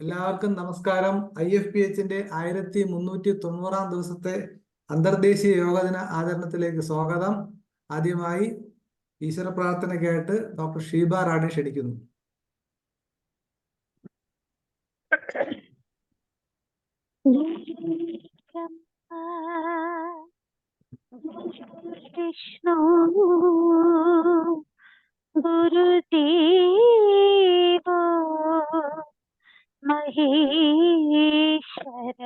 എല്ലാവർക്കും നമസ്കാരം. IFPHന്റെ 1390 ദിവസത്തെ അന്തർദേശീയ യോഗദിന ആചരണത്തിലേക്ക് സ്വാഗതം. ആദ്യമായി ഈശ്വര പ്രാർത്ഥനയ്ക്കായിട്ട് ഡോക്ടർ ഷീബ റാണി ക്ഷണിക്കുന്നു. വിഷ്ണു ഗുരുദേവോ മഹേശ്വര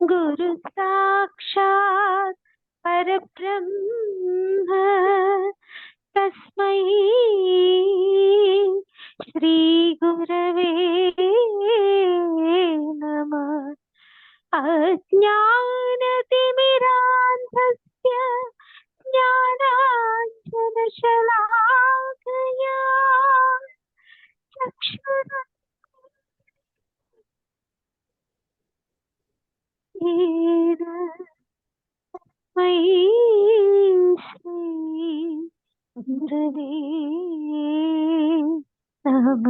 ഗുരു സാക്ഷാത് പരബ്രഹ്മ തസ്മൈ ശ്രീ ഗുരവേ നമഃ. അജ്ഞാനതിമിരാന്ധസ്യ ജ്ഞാനാഞ്ജനശലാകയാ ചക്ഷുരുന്മീലന തസ്മൈ ശ്രീ ഗുരവേ നമഃ.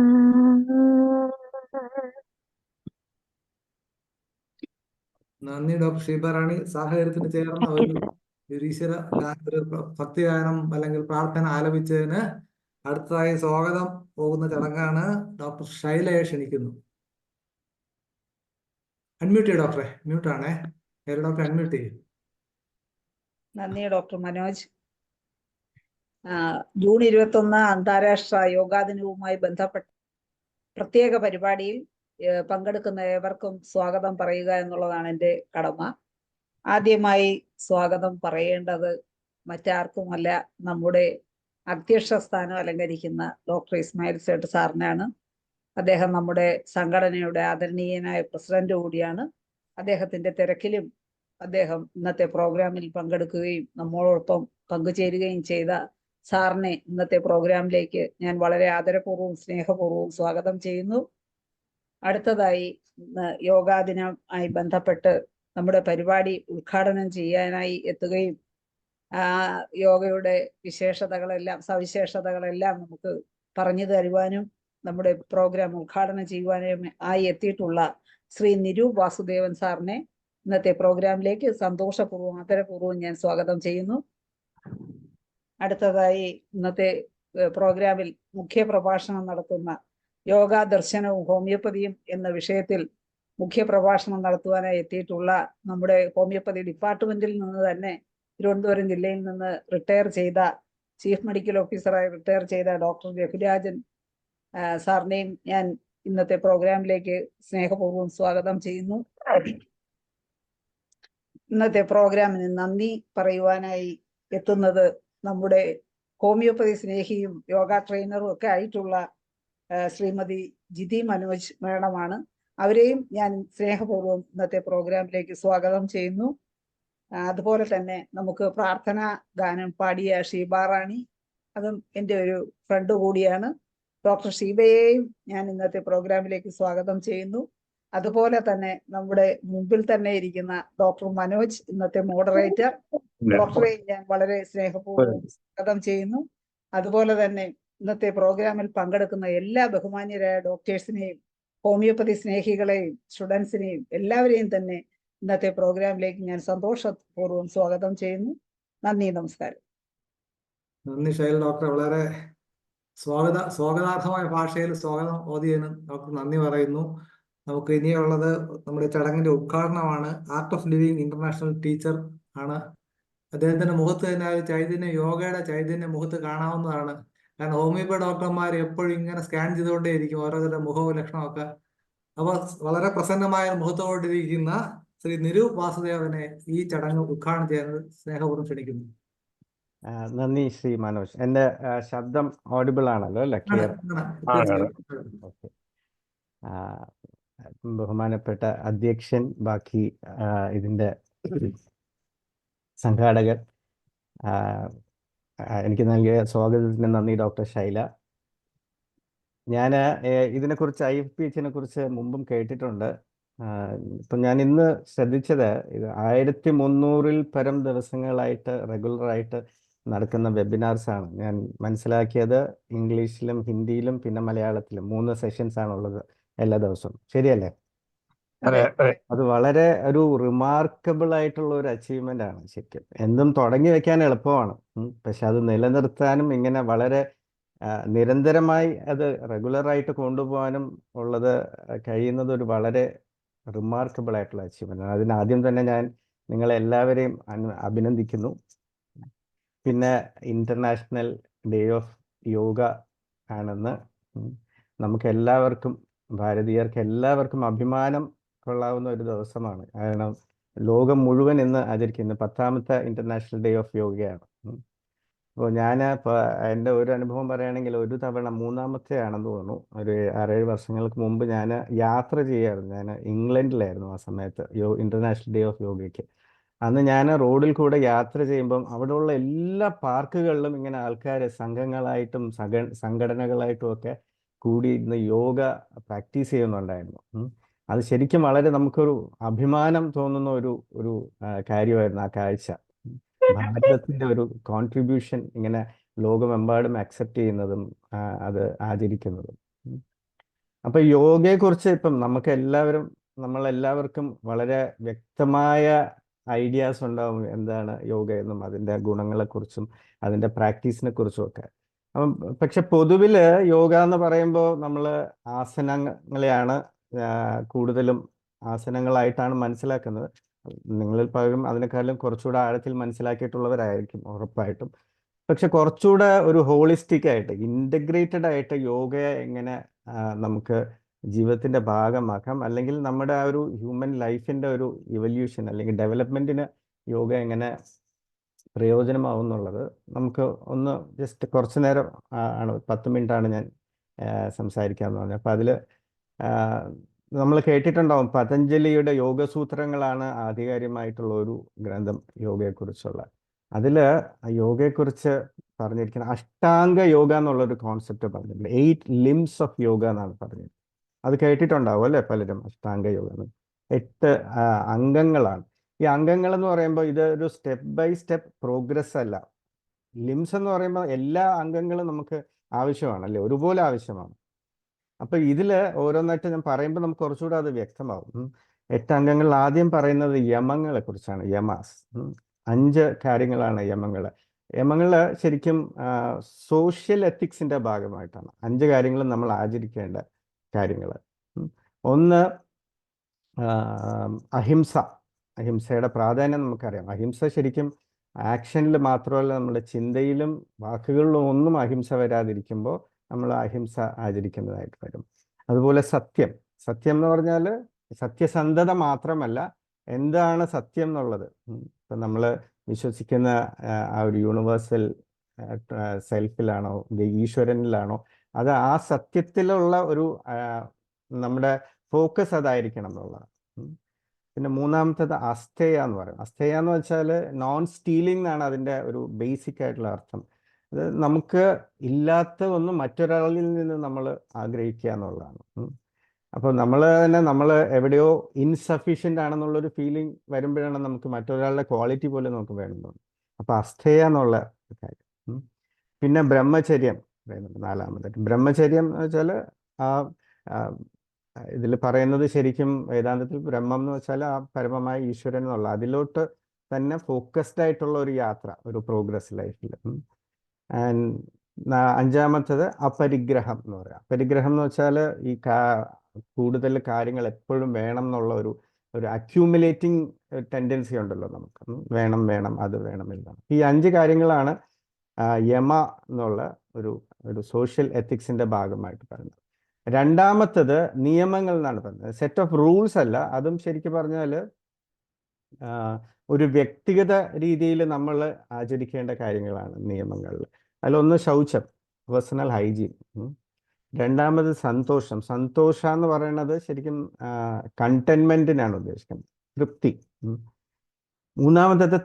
നന്ദി ഡോക്ടർ ഷീബ റാണി. സാഹചര്യത്തിന് ചേർന്ന ഒരു ഈശ്വര ഭക്തിഗാനം അല്ലെങ്കിൽ പ്രാർത്ഥന ആലപിച്ചതിന് അടുത്തതായി സ്വാഗതം പോകുന്ന ചടങ്ങാണ്. ഡോക്ടർ ശൈലയെ ക്ഷണിക്കുന്നു. അൺമ്യൂട്ട് ചെയ്യും ഡോക്ടറെ. മ്യൂട്ടാണേ. ഡോക്ടർ അൺമ്യൂട്ട് ചെയ്യും. നന്ദി ഡോക്ടർ മനോജ്. ജൂൺ 21 അന്താരാഷ്ട്ര യോഗാ ദിനവുമായി ബന്ധപ്പെട്ട പ്രത്യേക പരിപാടിയിൽ പങ്കെടുക്കുന്ന ഏവർക്കും സ്വാഗതം പറയുക എന്നുള്ളതാണ് എൻ്റെ കടമ. ആദ്യമായി സ്വാഗതം പറയേണ്ടത് മറ്റാർക്കുമല്ല, നമ്മുടെ അധ്യക്ഷ സ്ഥാനം അലങ്കരിക്കുന്ന ഡോക്ടർ ഇസ്മായിൽ സേട്ട് സാറിനാണ്. അദ്ദേഹം നമ്മുടെ സംഘടനയുടെ ആദരണീയനായ പ്രസിഡന്റ് കൂടിയാണ്. അദ്ദേഹത്തിന്റെ തിരക്കിലും അദ്ദേഹം ഇന്നത്തെ പ്രോഗ്രാമിൽ പങ്കെടുക്കുകയും നമ്മോടൊപ്പം പങ്കുചേരുകയും ചെയ്ത സാറിനെ ഇന്നത്തെ പ്രോഗ്രാമിലേക്ക് ഞാൻ വളരെ ആദരപൂർവ്വം സ്നേഹപൂർവ്വം സ്വാഗതം ചെയ്യുന്നു. അടുത്തതായി യോഗാ ദിനവുമായി ബന്ധപ്പെട്ട് നമ്മുടെ പരിപാടി ഉദ്ഘാടനം ചെയ്യാനായി എത്തുകയും യോഗയുടെ സവിശേഷതകളെല്ലാം നമുക്ക് പറഞ്ഞു തരുവാനും നമ്മുടെ പ്രോഗ്രാം ഉദ്ഘാടനം ചെയ്യുവാനും ആയി എത്തിയിട്ടുള്ള ശ്രീ നിരു വാസുദേവൻ സാറിനെ ഇന്നത്തെ പ്രോഗ്രാമിലേക്ക് സന്തോഷപൂർവ്വം ആദരപൂർവ്വം ഞാൻ സ്വാഗതം ചെയ്യുന്നു. അടുത്തതായി ഇന്നത്തെ പ്രോഗ്രാമിൽ മുഖ്യ പ്രഭാഷണം നടത്തുന്ന യോഗാ ദർശനവും ഹോമിയോപ്പതിയും എന്ന വിഷയത്തിൽ മുഖ്യ പ്രഭാഷണം നടത്തുവാനായി എത്തിയിട്ടുള്ള നമ്മുടെ ഹോമിയോപ്പതി ഡിപ്പാർട്ട്മെന്റിൽ നിന്ന് തന്നെ തിരുവനന്തപുരം ജില്ലയിൽ നിന്ന് റിട്ടയർ ചെയ്ത ചീഫ് മെഡിക്കൽ ഓഫീസറായി റിട്ടയർ ചെയ്ത ഡോക്ടർ രഘുരാജൻ സാറിനെയും ഞാൻ ഇന്നത്തെ പ്രോഗ്രാമിലേക്ക് സ്നേഹപൂർവ്വം സ്വാഗതം ചെയ്യുന്നു. ഇന്നത്തെ പ്രോഗ്രാമിന് നന്ദി പറയുവാനായി എത്തുന്നത് നമ്മുടെ ഹോമിയോപ്പതി സ്നേഹിയും യോഗ ട്രെയിനറും ഒക്കെ ആയിട്ടുള്ള ശ്രീമതി ജിതി മനോജ് മേഡമാണ്. അവരെയും ഞാൻ സ്നേഹപൂർവ്വം ഇന്നത്തെ പ്രോഗ്രാമിലേക്ക് സ്വാഗതം ചെയ്യുന്നു. അതുപോലെ തന്നെ നമുക്ക് പ്രാർത്ഥനാ ഗാനം പാടിയ ഷീബ റാണി, അതും എൻ്റെ ഒരു ഫ്രണ്ട് കൂടിയാണ്. ഡോക്ടർ ഷീബയെയും ഞാൻ ഇന്നത്തെ പ്രോഗ്രാമിലേക്ക് സ്വാഗതം ചെയ്യുന്നു. അതുപോലെ തന്നെ നമ്മുടെ മുമ്പിൽ തന്നെ ഇരിക്കുന്ന ഡോക്ടർ മനോജ്, ഇന്നത്തെ മോഡറേറ്റർ, ഡോക്ടറെ ഞാൻ വളരെ സ്നേഹപൂർവ്വം സ്വാഗതം ചെയ്യുന്നു. അതുപോലെ തന്നെ ഇന്നത്തെ പ്രോഗ്രാമിൽ പങ്കെടുക്കുന്ന എല്ലാ ബഹുമാന്യരായ ഡോക്ടേഴ്സിനെയും ഹോമിയോപ്പതി സ്നേഹികളെയും സ്റ്റുഡൻസിനെയും എല്ലാവരെയും തന്നെ ഇന്നത്തെ പ്രോഗ്രാമിലേക്ക് ഞാൻ സന്തോഷപൂർവ്വം സ്വാഗതം ചെയ്യുന്നു. നന്ദി, നമസ്കാരം. നന്ദി ശൈല ഡോക്ടർ. വളരെ സ്വാഗതാർഹമായ ഭാഷയിൽ സ്വാഗതം ഓതിയതിന് ഡോക്ടർ നന്ദി പറയുന്നു. നമുക്ക് ഇനിയുള്ളത് നമ്മുടെ ചടങ്ങിന്റെ ഉദ്ഘാടനമാണ്. Art of living international teacher ആണ്. അദ്ദേഹത്തിന്റെ മുഖത്ത് തന്നെ ചൈതന്യം, യോഗയുടെ ചൈതന്യം മുഖത്ത് കാണാവുന്നതാണ്. കാരണം ഹോമിയോപ്പതി ഡോക്ടർമാർ എപ്പോഴും ഇങ്ങനെ സ്കാൻ ചെയ്തുകൊണ്ടേ ഇരിക്കും ഓരോരുത്തരുടെ മുഖവും ലക്ഷണമൊക്കെ. അപ്പൊ വളരെ പ്രസന്നമായ മുഖത്തോടിരിക്കുന്ന ശ്രീ നിരു വാസുദേവനെ ഈ ചടങ്ങ് ഉദ്ഘാടനം ചെയ്യുന്നത് സ്നേഹപൂർവ്വം ക്ഷണിക്കുന്നു. നന്ദി ശ്രീ മനോജ്. എൻ്റെ ശബ്ദം ഓഡിബിൾ ആണല്ലോ അല്ലേ? ക്ലിയർ. ഓക്കെ. ബഹുമാനപ്പെട്ട അധ്യക്ഷൻ, ബാക്കി ഇതിൻ്റെ സംഘാടകർ, എനിക്ക് നൽകിയ സ്വാഗതത്തിന് നന്ദി ഡോക്ടർ ശൈല. ഞാൻ ഇതിനെക്കുറിച്ച് IFPHനെ കുറിച്ച് മുമ്പും കേട്ടിട്ടുണ്ട്. ഇപ്പം ഞാൻ ഇന്ന് ശ്രദ്ധിച്ചത്, ഇത് 1300-ൽ പരം ദിവസങ്ങളായിട്ട് റെഗുലറായിട്ട് നടക്കുന്ന വെബിനാർസ് ആണ്. ഞാൻ മനസ്സിലാക്കിയത് ഇംഗ്ലീഷിലും ഹിന്ദിയിലും പിന്നെ മലയാളത്തിലും 3 സെഷൻസ് ആണുള്ളത് എല്ലാ ദിവസവും. ശരിയല്ലേ? അതെ. അത് വളരെ ഒരു റിമാർക്കബിൾ ആയിട്ടുള്ള ഒരു അച്ചീവ്മെന്റ് ആണ് ശരിക്കും. എന്തും തുടങ്ങി വെക്കാൻ എളുപ്പമാണ്, പക്ഷെ അത് നിലനിർത്താനും ഇങ്ങനെ വളരെ നിരന്തരമായി അത് റെഗുലറായിട്ട് കൊണ്ടുപോകാനും ഉള്ളത് കഴിയുന്നത് ഒരു വളരെ റിമാർക്കബിൾ ആയിട്ടുള്ള അച്ചീവ്മെന്റ് ആണ്. അതിന് ആദ്യം തന്നെ ഞാൻ നിങ്ങളെ എല്ലാവരെയും അഭിനന്ദിക്കുന്നു. പിന്നെ ഇന്റർനാഷണൽ ഡേ ഓഫ് യോഗ ആണെന്ന് നമുക്ക് എല്ലാവർക്കും, ഭാരതീയർക്ക് എല്ലാവർക്കും അഭിമാനം കൊള്ളാവുന്ന ഒരു ദിവസമാണ്. കാരണം ലോകം മുഴുവൻ ഇന്ന് ആചരിക്കുന്നു. 10ാമത്തെ ഇന്റർനാഷണൽ ഡേ ഓഫ് യോഗയാണ്. അപ്പോൾ ഞാൻ എൻ്റെ ഒരു അനുഭവം പറയുകയാണെങ്കിൽ, ഒരു തവണ 3ാമത്തെ ആണെന്ന് തോന്നുന്നു, ഒരു 6-7 വർഷങ്ങൾക്ക് മുമ്പ് ഞാൻ യാത്ര ചെയ്യായിരുന്നു. ഞാൻ ഇംഗ്ലണ്ടിലായിരുന്നു ആ സമയത്ത് ഇന്റർനാഷണൽ ഡേ ഓഫ് യോഗയ്ക്ക്. അന്ന് ഞാൻ റോഡിൽ കൂടെ യാത്ര ചെയ്യുമ്പം അവിടെയുള്ള എല്ലാ പാർക്കുകളിലും ഇങ്ങനെ ആൾക്കാർ സംഘങ്ങളായിട്ടും സംഘടനകളായിട്ടും ഒക്കെ കൂടി ഇന്ന് യോഗ പ്രാക്ടീസ് ചെയ്യുന്നുണ്ടായിരുന്നു. അത് ശരിക്കും വളരെ നമുക്കൊരു അഭിമാനം തോന്നുന്ന ഒരു കാര്യമായിരുന്നു ആ കാഴ്ച. ഭാരതത്തിന്റെ ഒരു കോൺട്രിബ്യൂഷൻ ഇങ്ങനെ ലോകമെമ്പാടും അക്സെപ്റ്റ് ചെയ്യുന്നതും അത് ആചരിക്കുന്നതും. അപ്പൊ യോഗയെക്കുറിച്ച് ഇപ്പം നമ്മളെല്ലാവർക്കും വളരെ വ്യക്തമായ ഐഡിയാസ് ഉണ്ടാവും എന്താണ് യോഗ എന്നും അതിൻ്റെ ഗുണങ്ങളെക്കുറിച്ചും അതിൻ്റെ പ്രാക്ടീസിനെ കുറിച്ചും ഒക്കെ. അപ്പം പക്ഷെ പൊതുവില് യോഗ എന്ന് പറയുമ്പോൾ നമ്മൾ ആസനങ്ങളെയാണ് കൂടുതലും ആസനങ്ങളായിട്ടാണ് മനസ്സിലാക്കുന്നത്. നിങ്ങളിൽ പലരും അതിനേക്കാളും കുറച്ചുകൂടെ ആഴത്തിൽ മനസ്സിലാക്കിയിട്ടുള്ളവരായിരിക്കും ഉറപ്പായിട്ടും. പക്ഷെ കുറച്ചുകൂടെ ഒരു ഹോളിസ്റ്റിക് ആയിട്ട് ഇൻ്റഗ്രേറ്റഡ് ആയിട്ട് യോഗയെ എങ്ങനെ നമുക്ക് ജീവിതത്തിന്റെ ഭാഗമാക്കാം, അല്ലെങ്കിൽ നമ്മുടെ ആ ഒരു ഹ്യൂമൻ ലൈഫിന്റെ ഒരു ഇവല്യൂഷൻ അല്ലെങ്കിൽ ഡെവലപ്മെന്റിന് യോഗ എങ്ങനെ പ്രയോജനമാവും എന്നുള്ളത് നമുക്ക് ഒന്ന് ജസ്റ്റ് കുറച്ചു നേരം ആണ്, 10 മിനിറ്റ് ആണ് ഞാൻ സംസാരിക്കാമെന്ന് പറഞ്ഞത്. അപ്പം അതിൽ നമ്മൾ കേട്ടിട്ടുണ്ടാവും പതഞ്ജലിയുടെ യോഗസൂത്രങ്ങളാണ് ആധികാരികമായിട്ടുള്ള ഒരു ഗ്രന്ഥം യോഗയെക്കുറിച്ചുള്ള. അതിൽ യോഗയെക്കുറിച്ച് പറഞ്ഞിരിക്കുന്ന അഷ്ടാംഗ യോഗ എന്നുള്ളൊരു കോൺസെപ്റ്റ് പറഞ്ഞിട്ടുണ്ട്. 8 limbs ഓഫ് യോഗ എന്നാണ് പറഞ്ഞത്. അത് കേട്ടിട്ടുണ്ടാവും അല്ലേ പലരും? അഷ്ടാംഗ യോഗ 8 അംഗങ്ങളാണ്. ഈ അംഗങ്ങൾ എന്ന് പറയുമ്പോൾ ഇത് ഒരു സ്റ്റെപ്പ് ബൈ സ്റ്റെപ്പ് പ്രോഗ്രസ് അല്ല. ലിംസ് എന്ന് പറയുമ്പോൾ എല്ലാ അംഗങ്ങളും നമുക്ക് ആവശ്യമാണ് അല്ലേ, ഒരുപോലെ ആവശ്യമാണ്. അപ്പൊ ഇതില് ഓരോന്നായിട്ട് ഞാൻ പറയുമ്പോൾ നമുക്ക് കുറച്ചുകൂടെ അത് വ്യക്തമാവും. 8 അംഗങ്ങളിൽ ആദ്യം പറയുന്നത് യമങ്ങളെ കുറിച്ചാണ്. യമാസ് 5 കാര്യങ്ങളാണ് യമങ്ങള് ശരിക്കും സോഷ്യൽ എത്തിക്സിന്റെ ഭാഗമായിട്ടാണ് 5 കാര്യങ്ങളും നമ്മൾ ആചരിക്കേണ്ട കാര്യങ്ങൾ. ഒന്ന് അഹിംസയുടെ പ്രാധാന്യം നമുക്കറിയാം. അഹിംസ ശരിക്കും ആക്ഷനിൽ മാത്രമല്ല നമ്മുടെ ചിന്തയിലും വാക്കുകളിലും ഒന്നും അഹിംസ വരാതിരിക്കുമ്പോൾ നമ്മൾ അഹിംസ ആചരിക്കുന്നതായിട്ട് വരും. അതുപോലെ സത്യം എന്ന് പറഞ്ഞാൽ സത്യസന്ധത മാത്രമല്ല, എന്താണ് സത്യം എന്നുള്ളത്. ഇപ്പം നമ്മൾ വിശ്വസിക്കുന്ന ആ ഒരു യൂണിവേഴ്സൽ സെൽഫിലാണോ, ഈശ്വരനിലാണോ, അത് ആ സത്യത്തിലുള്ള ഒരു നമ്മുടെ ഫോക്കസ് അതായിരിക്കണം എന്നുള്ളതാണ്. പിന്നെ 3ാമത്തേത് അസ്ഥേയ എന്ന് പറയും. അസ്ഥേയ എന്ന് വെച്ചാൽ നോൺ സ്റ്റീലിംഗ് എന്നാണ് അതിൻ്റെ ഒരു ബേസിക് ആയിട്ടുള്ള അർത്ഥം. അത് നമുക്ക് ഇല്ലാത്ത ഒന്നും മറ്റൊരാളിൽ നിന്ന് നമ്മൾ ആഗ്രഹിക്കുക എന്നുള്ളതാണ്. അപ്പോൾ നമ്മൾ എവിടെയോ ഇൻസഫീഷ്യൻ്റ് ആണെന്നുള്ളൊരു ഫീലിംഗ് വരുമ്പോഴാണ് നമുക്ക് മറ്റൊരാളുടെ ക്വാളിറ്റി പോലെ നമുക്ക് വേണമെന്ന്. അപ്പോൾ അസ്ഥേയ എന്നുള്ള കാര്യം. പിന്നെ ബ്രഹ്മചര്യം പറയുന്നുണ്ട് 4ാമതായിട്ട്. ബ്രഹ്മചര്യം എന്ന് വെച്ചാൽ ഇതിൽ പറയുന്നത് ശരിക്കും വേദാന്തത്തിൽ ബ്രഹ്മം എന്ന് വെച്ചാൽ ആ പരമമായ ഈശ്വരൻ എന്നുള്ള അതിലോട്ട് തന്നെ ഫോക്കസ്ഡ് ആയിട്ടുള്ള ഒരു യാത്ര, ഒരു പ്രോഗ്രസ് ലൈഫിൽ. ആൻഡ് 5ാമത്തേത് അപരിഗ്രഹം എന്ന് പറയാം. അപരിഗ്രഹം എന്ന് വെച്ചാൽ ഈ കൂടുതൽ കാര്യങ്ങൾ എപ്പോഴും വേണം എന്നുള്ള ഒരു അക്യൂമുലേറ്റിംഗ് ടെൻഡൻസി ഉണ്ടല്ലോ നമുക്ക്. വേണം അത് വേണമില്ല. ഈ 5 കാര്യങ്ങളാണ് യമ എന്നുള്ള ഒരു സോഷ്യൽ എത്തിക്സിന്റെ ഭാഗമായിട്ട് പറയുന്നത്. 2ാമത്തേത് നിയമങ്ങൾ എന്നാണ് പറയുന്നത്. സെറ്റ് ഓഫ് റൂൾസ് അല്ല, അതും ശരിക്കും പറഞ്ഞാൽ ഒരു വ്യക്തിഗത രീതിയിൽ നമ്മൾ ആചരിക്കേണ്ട കാര്യങ്ങളാണ് നിയമങ്ങളിൽ. അതിലൊന്ന് ശൗചം, പേഴ്സണൽ ഹൈജീൻ. 2ാമത് സന്തോഷം എന്ന് പറയുന്നത് ശരിക്കും കണ്ടെന്റ്മെന്റിനാണ് ഉദ്ദേശിക്കുന്നത്, തൃപ്തി. 3ാമത്തേത്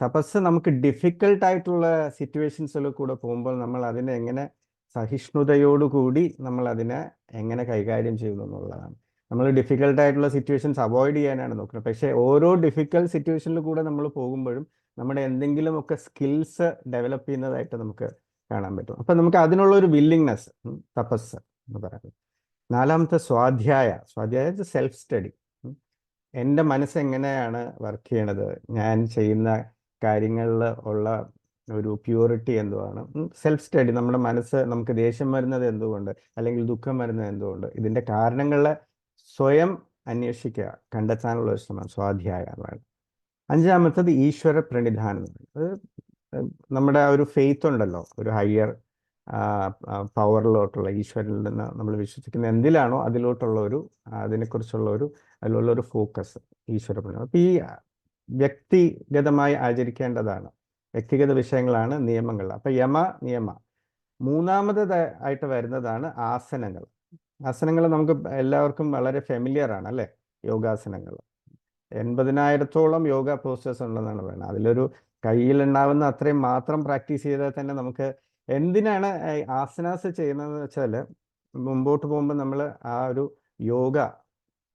തപസ് നമുക്ക് ഡിഫിക്കൽട്ടായിട്ടുള്ള സിറ്റുവേഷൻസിൽ കൂടെ പോകുമ്പോൾ നമ്മൾ അതിനെ എങ്ങനെ സഹിഷ്ണുതയോടുകൂടി നമ്മൾ അതിനെ എങ്ങനെ കൈകാര്യം ചെയ്യുന്നു എന്നുള്ളതാണ്. നമ്മൾ ഡിഫിക്കൽട്ടായിട്ടുള്ള സിറ്റുവേഷൻസ് അവോയ്ഡ് ചെയ്യാനാണ് നോക്കുന്നത്. പക്ഷേ ഓരോ ഡിഫിക്കൽട്ട് സിറ്റുവേഷനിൽ കൂടെ നമ്മൾ പോകുമ്പോഴും നമ്മുടെ എന്തെങ്കിലുമൊക്കെ സ്കിൽസ് ഡെവലപ്പ് ചെയ്യുന്നതായിട്ട് നമുക്ക് കാണാൻ പറ്റും. അപ്പം നമുക്ക് അതിനുള്ള ഒരു വില്ലിങ്നെസ്, തപസ് എന്ന് പറയുന്നത്. നാലാമത്തെ സ്വാധ്യായ സെൽഫ് സ്റ്റഡി. എൻ്റെ മനസ്സ് എങ്ങനെയാണ് വർക്ക് ചെയ്യണത്, ഞാൻ ചെയ്യുന്ന കാര്യങ്ങളിൽ ഉള്ള ഒരു പ്യൂരിറ്റി എന്തുവാണ്, സെൽഫ് സ്റ്റഡി. നമ്മുടെ മനസ്സ് നമുക്ക് ദേഷ്യം വരുന്നത് എന്തുകൊണ്ട്, അല്ലെങ്കിൽ ദുഃഖം വരുന്നത് എന്തുകൊണ്ട്, ഇതിൻ്റെ കാരണങ്ങളെ സ്വയം അന്വേഷിക്കുക, കണ്ടെത്താനുള്ള ഒരു ശ്രമം സ്വാധ്യായമാണ്. അഞ്ചാമത്തത് ഈശ്വര പ്രണിധാനം എന്ന് പറയുന്നത്. നമ്മുടെ ആ ഒരു ഫെയ്ത്ത് ഉണ്ടല്ലോ, ഒരു ഹയർ പവറിലോട്ടുള്ള, ഈശ്വരനിൽ നിന്ന് നമ്മൾ വിശ്വസിക്കുന്ന എന്തിലാണോ അതിലോട്ടുള്ള ഒരു അതിലുള്ള ഒരു ഫോക്കസ്, ഈശ്വര പ്രണിധാനം. അപ്പം ഈ വ്യക്തിഗതമായി ആചരിക്കേണ്ടതാണ്, വ്യക്തിഗത വിഷയങ്ങളാണ് നിയമങ്ങൾ. അപ്പം നിയമ. മൂന്നാമതായിട്ട് വരുന്നതാണ് ആസനങ്ങൾ. ആസനങ്ങൾ നമുക്ക് എല്ലാവർക്കും വളരെ ഫെമിലിയർ ആണ് അല്ലേ, യോഗാസനങ്ങൾ. 80,000-ഓളം യോഗ പോസ്റ്റേഴ്സ് ഉണ്ടെന്നാണ് പറയുന്നത്. അതിലൊരു കയ്യിലുണ്ടാവുന്ന അത്രയും മാത്രം പ്രാക്ടീസ് ചെയ്താൽ തന്നെ നമുക്ക് എന്തിനാണ് ആസനാസ് ചെയ്യുന്നതെന്ന് വെച്ചാൽ, മുമ്പോട്ട് പോകുമ്പോൾ നമ്മൾ ആ ഒരു യോഗ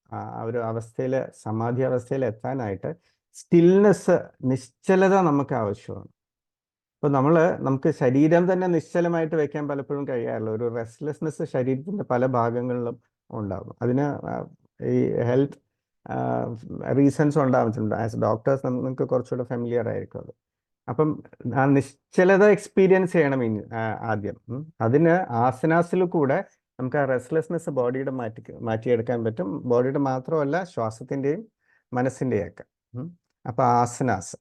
ആ ഒരു അവസ്ഥയിൽ, സമാധി അവസ്ഥയിൽ എത്താനായിട്ട് സ്റ്റിൽനെസ്, നിശ്ചലത നമുക്ക് ആവശ്യമാണ്. അപ്പോൾ നമുക്ക് ശരീരം തന്നെ നിശ്ചലമായിട്ട് വെക്കാൻ പലപ്പോഴും കഴിയാറില്ല. ഒരു റെസ്റ്റ്ലെസ്നെസ് ശരീരത്തിൻ്റെ പല ഭാഗങ്ങളിലും ഉണ്ടാകും. അതിന് ഈ ഹെൽത്ത് റീസൺസ് ഉണ്ടാവുന്നുണ്ട്. ആസ് ഡോക്ടേഴ്സ് നമുക്ക് കുറച്ചുകൂടെ ഫെമിലിയർ ആയിരിക്കും അത്. അപ്പം ആ നിശ്ചലത എക്സ്പീരിയൻസ് ചെയ്യണം ആദ്യം. അതിന് ആസനാസിൽ കൂടെ നമുക്ക് ആ റെസ്റ്റ്ലെസ്നെസ് ബോഡിയുടെ മാറ്റിയെടുക്കാൻ പറ്റും. ബോഡിയുടെ മാത്രമല്ല, ശ്വാസത്തിൻ്റെയും മനസ്സിൻ്റെയും ഒക്കെ. അപ്പം ആസനാസ്.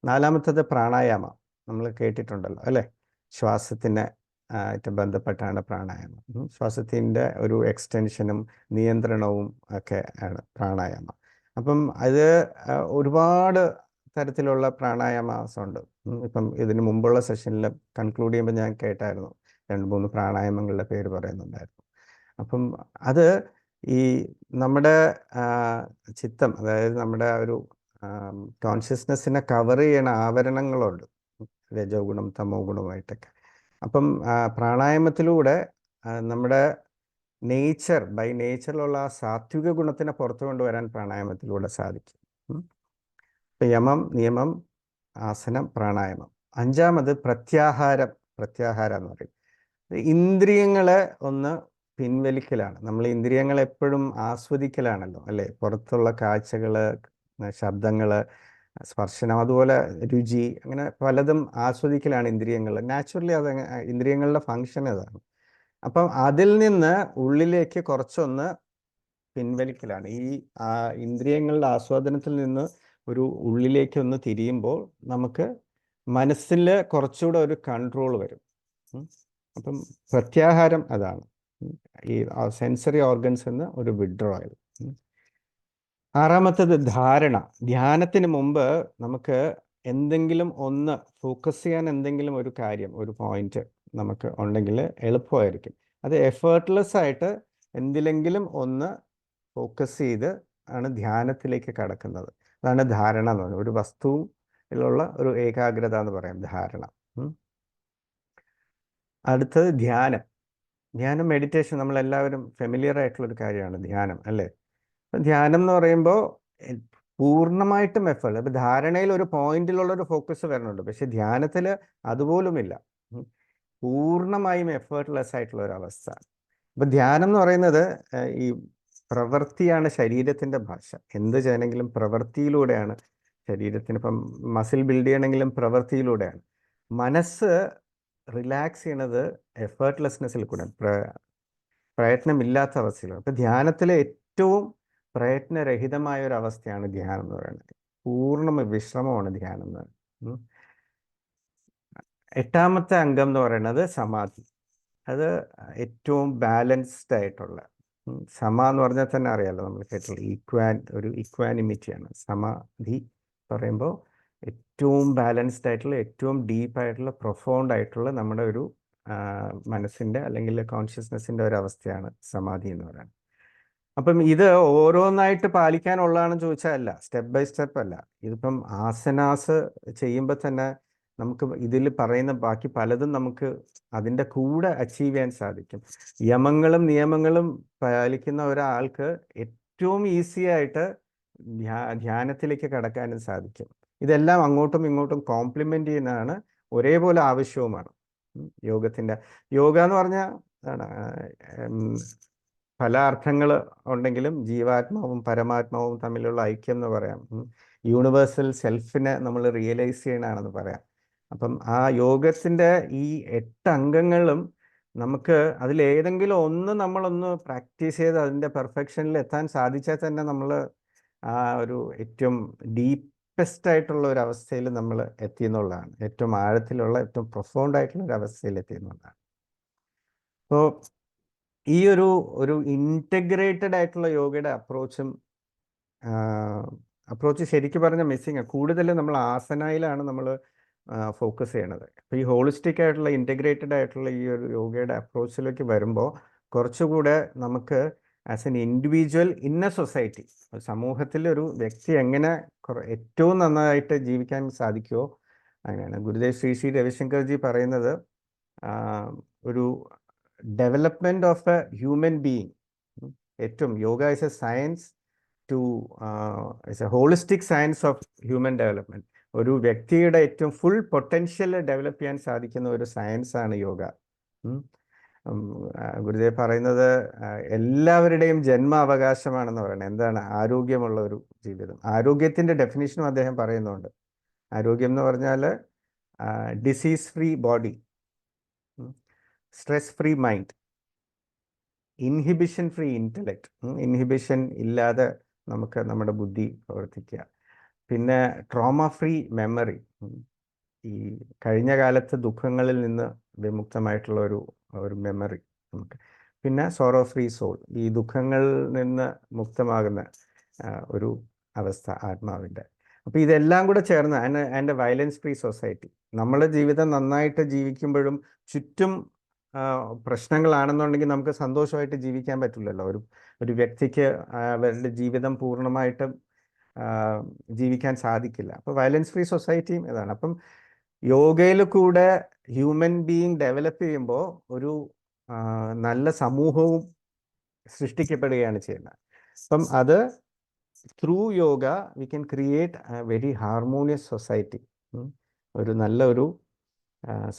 നാലാമത്തത് പ്രാണായാമം. നമ്മൾ കേട്ടിട്ടുണ്ടല്ലോ അല്ലേ, ശ്വാസത്തിന് ആയിട്ട് ബന്ധപ്പെട്ടാണ് പ്രാണായാമം. ശ്വാസത്തിൻ്റെ ഒരു എക്സ്റ്റൻഷനും നിയന്ത്രണവും ഒക്കെ ആണ് പ്രാണായാമം. അപ്പം അത് ഒരുപാട് തരത്തിലുള്ള പ്രാണായാമാസം ഉണ്ട്. ഇപ്പം ഇതിന് മുമ്പുള്ള സെഷനിൽ കൺക്ലൂഡ് ചെയ്യുമ്പോൾ ഞാൻ കേട്ടായിരുന്നു, 2-3 പ്രാണായാമങ്ങളുടെ പേര് പറയുന്നുണ്ടായിരുന്നു. അപ്പം അത് ഈ നമ്മുടെ ചിത്തം, അതായത് നമ്മുടെ ഒരു കോൺഷ്യസ്നെസ്സിനെ കവർ ചെയ്യണ ആവരണങ്ങളുണ്ട്, രജോ ഗുണം തമോ ഗുണമായിട്ടൊക്കെ. അപ്പം പ്രാണായാമത്തിലൂടെ നമ്മുടെ ബൈ നേച്ചറിലുള്ള ആ സാത്വിക ഗുണത്തിനെ പുറത്തു കൊണ്ടുവരാൻ പ്രാണായാമത്തിലൂടെ സാധിക്കും. ഇപ്പം യമം, നിയമം, ആസനം, പ്രാണായാമം. അഞ്ചാമത് പ്രത്യാഹാരം എന്ന് പറയും. ഇന്ദ്രിയങ്ങളെ ഒന്ന് പിൻവലിക്കലാണ്. നമ്മൾ ഇന്ദ്രിയങ്ങളെ എപ്പോഴും ആസ്വദിക്കലാണല്ലോ അല്ലേ, പുറത്തുള്ള കാഴ്ചകൾ, ശബ്ദങ്ങൾ, സ്പർശനം, അതുപോലെ രുചി, അങ്ങനെ പലതും ആസ്വദിക്കലാണ് ഇന്ദ്രിയങ്ങൾ. നാച്ചുറലി അത് ഇന്ദ്രിയങ്ങളുടെ ഫങ്ഷൻ അതാണ്. അപ്പം അതിൽ നിന്ന് ഉള്ളിലേക്ക് കുറച്ചൊന്ന് പിൻവലിക്കലാണ്. ഈ ഇന്ദ്രിയങ്ങളുടെ ആസ്വാദനത്തിൽ നിന്ന് ഒരു ഉള്ളിലേക്ക് ഒന്ന് തിരിയുമ്പോൾ നമുക്ക് മനസ്സിൽ കുറച്ചുകൂടെ ഒരു കൺട്രോൾ വരും. അപ്പം പ്രത്യാഹാരം അതാണ്, ഈ സെൻസറി ഓർഗൻസ് എന്ന് ഒരു വിഡ്രോയൽ. ആറാമത്തത് ധാരണ. ധ്യാനത്തിന് മുമ്പ് നമുക്ക് എന്തെങ്കിലും ഒന്ന് ഫോക്കസ് ചെയ്യാൻ, എന്തെങ്കിലും ഒരു കാര്യം, ഒരു പോയിന്റ് നമുക്ക് ഉണ്ടെങ്കിൽ എളുപ്പമായിരിക്കും. അത് എഫേർട്ട്ലെസ് ആയിട്ട് എന്തിലെങ്കിലും ഒന്ന് ഫോക്കസ് ചെയ്ത് ആണ് ധ്യാനത്തിലേക്ക് കടക്കുന്നത്. അതാണ് ധാരണ എന്ന് പറയുന്നത്. ഒരു വസ്തുവിലുള്ള ഒരു ഏകാഗ്രത എന്ന് പറയാം ധാരണ. അടുത്തത് ധ്യാനം മെഡിറ്റേഷൻ. നമ്മളെല്ലാവരും ഫെമിലിയർ ആയിട്ടുള്ളൊരു കാര്യമാണ് ധ്യാനം അല്ലേ. ധ്യാനം എന്ന് പറയുമ്പോൾ പൂർണ്ണമായിട്ടും എഫേർട്ട്. അപ്പം ധാരണയിൽ ഒരു പോയിന്റിലുള്ള ഒരു ഫോക്കസ് വരുന്നുണ്ട്, പക്ഷെ ധ്യാനത്തിൽ അതുപോലുമില്ല. പൂർണ്ണമായും എഫേർട്ട്ലെസ് ആയിട്ടുള്ള ഒരു അവസ്ഥ. അപ്പം ധ്യാനം എന്ന് പറയുന്നത് ഈ പ്രവൃത്തിയാണ് ശരീരത്തിൻ്റെ ഭാഷ. എന്ത് ചെയ്യണമെങ്കിലും പ്രവൃത്തിയിലൂടെയാണ് ശരീരത്തിന്. ഇപ്പം മസിൽ ബിൽഡ് ചെയ്യണമെങ്കിലും പ്രവൃത്തിയിലൂടെയാണ്. മനസ്സ് റിലാക്സ് ചെയ്യണത് എഫേർട്ട്ലെസ്നെസ്സിൽ കൂടെ, പ്രയത്നമില്ലാത്ത അവസ്ഥയിലാണ്. അപ്പം ധ്യാനത്തിലെ ഏറ്റവും പ്രയത്നരഹിതമായ ഒരു അവസ്ഥയാണ് ധ്യാനം എന്ന് പറയുന്നത്. പൂർണ്ണ വിശ്രമമാണ് ധ്യാനം എന്ന് പറയുന്നത്. എട്ടാമത്തെ അംഗം എന്ന് പറയുന്നത് സമാധി. അത് ഏറ്റവും ബാലൻസ്ഡ് ആയിട്ടുള്ള, സമ എന്ന് പറഞ്ഞാൽ തന്നെ അറിയാമല്ലോ, നമ്മൾ കേട്ടുള്ള ഒരു ഇക്വാനിമിറ്റിയാണ് സമാധി പറയുമ്പോൾ. ഏറ്റവും ബാലൻസ്ഡ് ആയിട്ടുള്ള, ഏറ്റവും ഡീപ്പായിട്ടുള്ള, പ്രൊഫൗണ്ട് ആയിട്ടുള്ള നമ്മുടെ ഒരു മനസ്സിൻ്റെ അല്ലെങ്കിൽ കോൺഷ്യസ്നെസ്സിൻ്റെ ഒരു അവസ്ഥയാണ് സമാധി എന്ന് പറയുന്നത്. അപ്പം ഇത് ഓരോന്നായിട്ട് പാലിക്കാനുള്ളതാണെന്ന് ചോദിച്ചാൽ അല്ല, സ്റ്റെപ്പ് ബൈ സ്റ്റെപ്പ് അല്ല. ഇതിപ്പം ആസനാസ് ചെയ്യുമ്പോൾ തന്നെ നമുക്ക് ഇതിൽ പറയുന്ന ബാക്കി പലതും നമുക്ക് അതിൻ്റെ കൂടെ അച്ചീവ് ചെയ്യാൻ സാധിക്കും. യമങ്ങളും നിയമങ്ങളും പാലിക്കുന്ന ഒരാൾക്ക് ഏറ്റവും ഈസി ആയിട്ട് ധ്യാനത്തിലേക്ക് കടക്കാനും സാധിക്കും. ഇതെല്ലാം അങ്ങോട്ടും ഇങ്ങോട്ടും കോംപ്ലിമെന്റ് ചെയ്യുന്നതാണ്, ഒരേപോലെ ആവശ്യവുമാണ്. യോഗത്തിന്റെ യോഗ എന്ന് പറഞ്ഞാൽ പല അർത്ഥങ്ങൾ ഉണ്ടെങ്കിലും ജീവാത്മാവും പരമാത്മാവും തമ്മിലുള്ള ഐക്യം എന്ന് പറയാം. യൂണിവേഴ്സൽ സെൽഫിനെ നമ്മൾ റിയലൈസ് ചെയ്യണമെന്ന് പറയാം. അപ്പം ആ യോഗത്തിന്റെ ഈ 8 അംഗങ്ങളും നമുക്ക് അതിലേതെങ്കിലും ഒന്ന് നമ്മളൊന്ന് പ്രാക്ടീസ് ചെയ്ത് അതിൻ്റെ പെർഫെക്ഷനിൽ എത്താൻ സാധിച്ചാൽ തന്നെ നമ്മൾ ആ ഒരു ഏറ്റവും ഡീപ്പസ്റ്റ് ആയിട്ടുള്ള ഒരു അവസ്ഥയിൽ നമ്മൾ എത്തിയെന്നുള്ളതാണ്. ഏറ്റവും ആഴത്തിലുള്ള ഏറ്റവും പ്രൊഫൗണ്ട് ആയിട്ടുള്ള ഒരു അവസ്ഥയിൽ എത്തിയെന്നുള്ളതാണ്. അപ്പോൾ ഈ ഒരു ഇൻറ്റഗ്രേറ്റഡ് ആയിട്ടുള്ള യോഗയുടെ അപ്രോച്ച് ശരിക്കും പറഞ്ഞാൽ മിസ്സിങ്. കൂടുതൽ നമ്മൾ ആസനയിലാണ് നമ്മൾ ഫോക്കസ് ചെയ്യണത്. അപ്പോൾ ഈ ഹോളിസ്റ്റിക് ആയിട്ടുള്ള ഇൻറ്റഗ്രേറ്റഡ് ആയിട്ടുള്ള ഈ ഒരു യോഗയുടെ അപ്രോച്ചിലേക്ക് വരുമ്പോൾ കുറച്ചുകൂടെ നമുക്ക് as an individual in A society, സമൂഹത്തിൽ ഒരു വ്യക്തി എങ്ങനെ ഏറ്റവും നന്നായിട്ട് ജീവിക്കാൻ സാധിക്കുമോ അങ്ങനെയാണ്. ഗുരുദേവ് ശ്രീ രവിശങ്കർജി പറയുന്നത് ഒരു development of a human being. ഏറ്റവും yoga is a science to is a holistic science of human development. ഒരു വ്യക്തിയുടെ ഏറ്റവും ഫുൾ പൊട്ടൻഷ്യൽ ഡെവലപ്പ് ചെയ്യാൻ സാധിക്കുന്ന ഒരു സയൻസ് ആണ് യോഗ. ഗുരുദേവ് പറയുന്നത് എല്ലാവരുടെയും ജന്മ അവകാശമാണെന്ന് പറയുന്നത്. എന്താണ് ആരോഗ്യമുള്ള ഒരു ജീവിതം? ആരോഗ്യത്തിന്റെ ഡെഫിനിഷനും അദ്ദേഹം പറയുന്നുണ്ട്. ആരോഗ്യം എന്ന് പറഞ്ഞാൽ disease free body, stress free mind, inhibition free intellect. Inhibition ഇല്ലാതെ നമുക്ക് നമ്മുടെ ബുദ്ധി പ്രവർത്തിക്കുക. പിന്നെ ട്രോമ ഫ്രീ മെമ്മറി, ഈ കഴിഞ്ഞ കാലത്തെ ദുഃഖങ്ങളിൽ നിന്ന് വിമുക്തമായിട്ടുള്ള ഒരു മെമ്മറി നമുക്ക്. പിന്നെ സോറോ ഫ്രീ സോൾ, ഈ ദുഃഖങ്ങളിൽ നിന്ന് മുക്തമാകുന്ന ഒരു അവസ്ഥ ആത്മാവിൻ്റെ. അപ്പോൾ ഇതെല്ലാം കൂടെ ചേർന്ന് ആൻഡ് വയലൻസ് ഫ്രീ സൊസൈറ്റി. നമ്മുടെ ജീവിതം നന്നായിട്ട് ജീവിക്കുമ്പോഴും ചുറ്റും പ്രശ്നങ്ങളാണെന്നുണ്ടെങ്കിൽ നമുക്ക് സന്തോഷമായിട്ട് ജീവിക്കാൻ പറ്റില്ലല്ലോ. ഒരു വ്യക്തിക്ക് അവരുടെ ജീവിതം പൂർണ്ണമായിട്ടും ജീവിക്കാൻ സാധിക്കില്ല. അപ്പോൾ വയലൻസ് ഫ്രീ സൊസൈറ്റിയും ഇതാണ്. അപ്പം യോഗയിൽ കൂടെ ഹ്യൂമൻ ബീയിങ് ഡെവലപ്പ് ചെയ്യുമ്പോൾ ഒരു നല്ല സമൂഹവും സൃഷ്ടിക്കപ്പെടുകയാണ് ചെയ്യുന്നത്. അപ്പം അത് through yoga we can create A very harmonious society. ഒരു നല്ലൊരു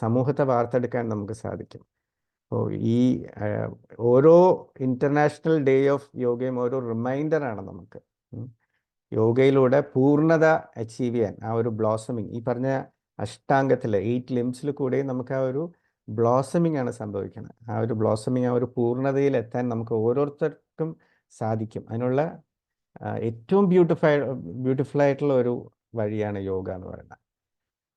സമൂഹത്തെ വാർത്തെടുക്കാൻ നമുക്ക് സാധിക്കും. അപ്പോൾ ഈ ഓരോ ഇൻ്റർനാഷണൽ ഡേ ഓഫ് യോഗയും ഓരോ റിമൈൻഡറാണ് നമുക്ക്. യോഗയിലൂടെ പൂർണ്ണത അച്ചീവ് ചെയ്യാൻ ആ ഒരു ബ്ലോസമിങ്, ഈ പറഞ്ഞ അഷ്ടാംഗത്തിൽ 8 ലിംസിൽ കൂടെയും നമുക്ക് ആ ഒരു ബ്ലോസമിങ് ആണ് സംഭവിക്കുന്നത്. ആ ഒരു ബ്ലോസമിങ്, ആ ഒരു പൂർണ്ണതയിൽ എത്താൻ നമുക്ക് ഓരോരുത്തർക്കും സാധിക്കും. അതിനുള്ള ഏറ്റവും ബ്യൂട്ടിഫുൾ ആയിട്ടുള്ള ഒരു വഴിയാണ് യോഗ എന്ന് പറയുന്നത്.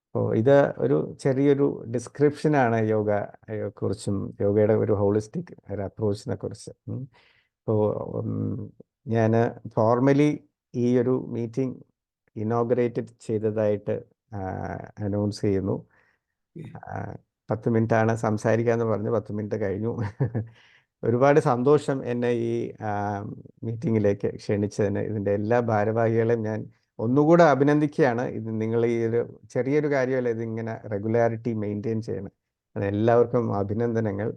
അപ്പോൾ ഇത് ഒരു ചെറിയൊരു ഡിസ്ക്രിപ്ഷനാണ് യോഗയെക്കുറിച്ചും യോഗയുടെ ഒരു ഹോളിസ്റ്റിക് ഒരു അപ്രോച്ചിനെ കുറിച്ച്. അപ്പോൾ ഞാൻ ഫോർമലി ഈ ഒരു മീറ്റിംഗ് ഇനോഗ്രേറ്റഡ് ചെയ്തതായിട്ട് അനൗൺസ് ചെയ്യുന്നു. 10 മിനിറ്റാണ് സംസാരിക്കാമെന്ന് പറഞ്ഞ് 10 മിനിറ്റ് കഴിഞ്ഞു. ഒരുപാട് സന്തോഷം എന്നെ ഈ മീറ്റിങ്ങിലേക്ക് ക്ഷണിച്ചതിന്. ഇതിൻ്റെ എല്ലാ ഭാരവാഹികളെയും ഞാൻ ഒന്നുകൂടെ അഭിനന്ദിക്കുകയാണ്. ഇത് നിങ്ങൾ ഈ ഒരു ചെറിയൊരു കാര്യമല്ല, ഇതിങ്ങനെ റെഗുലാരിറ്റി മെയിൻറ്റെയിൻ ചെയ്യണം. അതെല്ലാവർക്കും അഭിനന്ദനങ്ങൾ.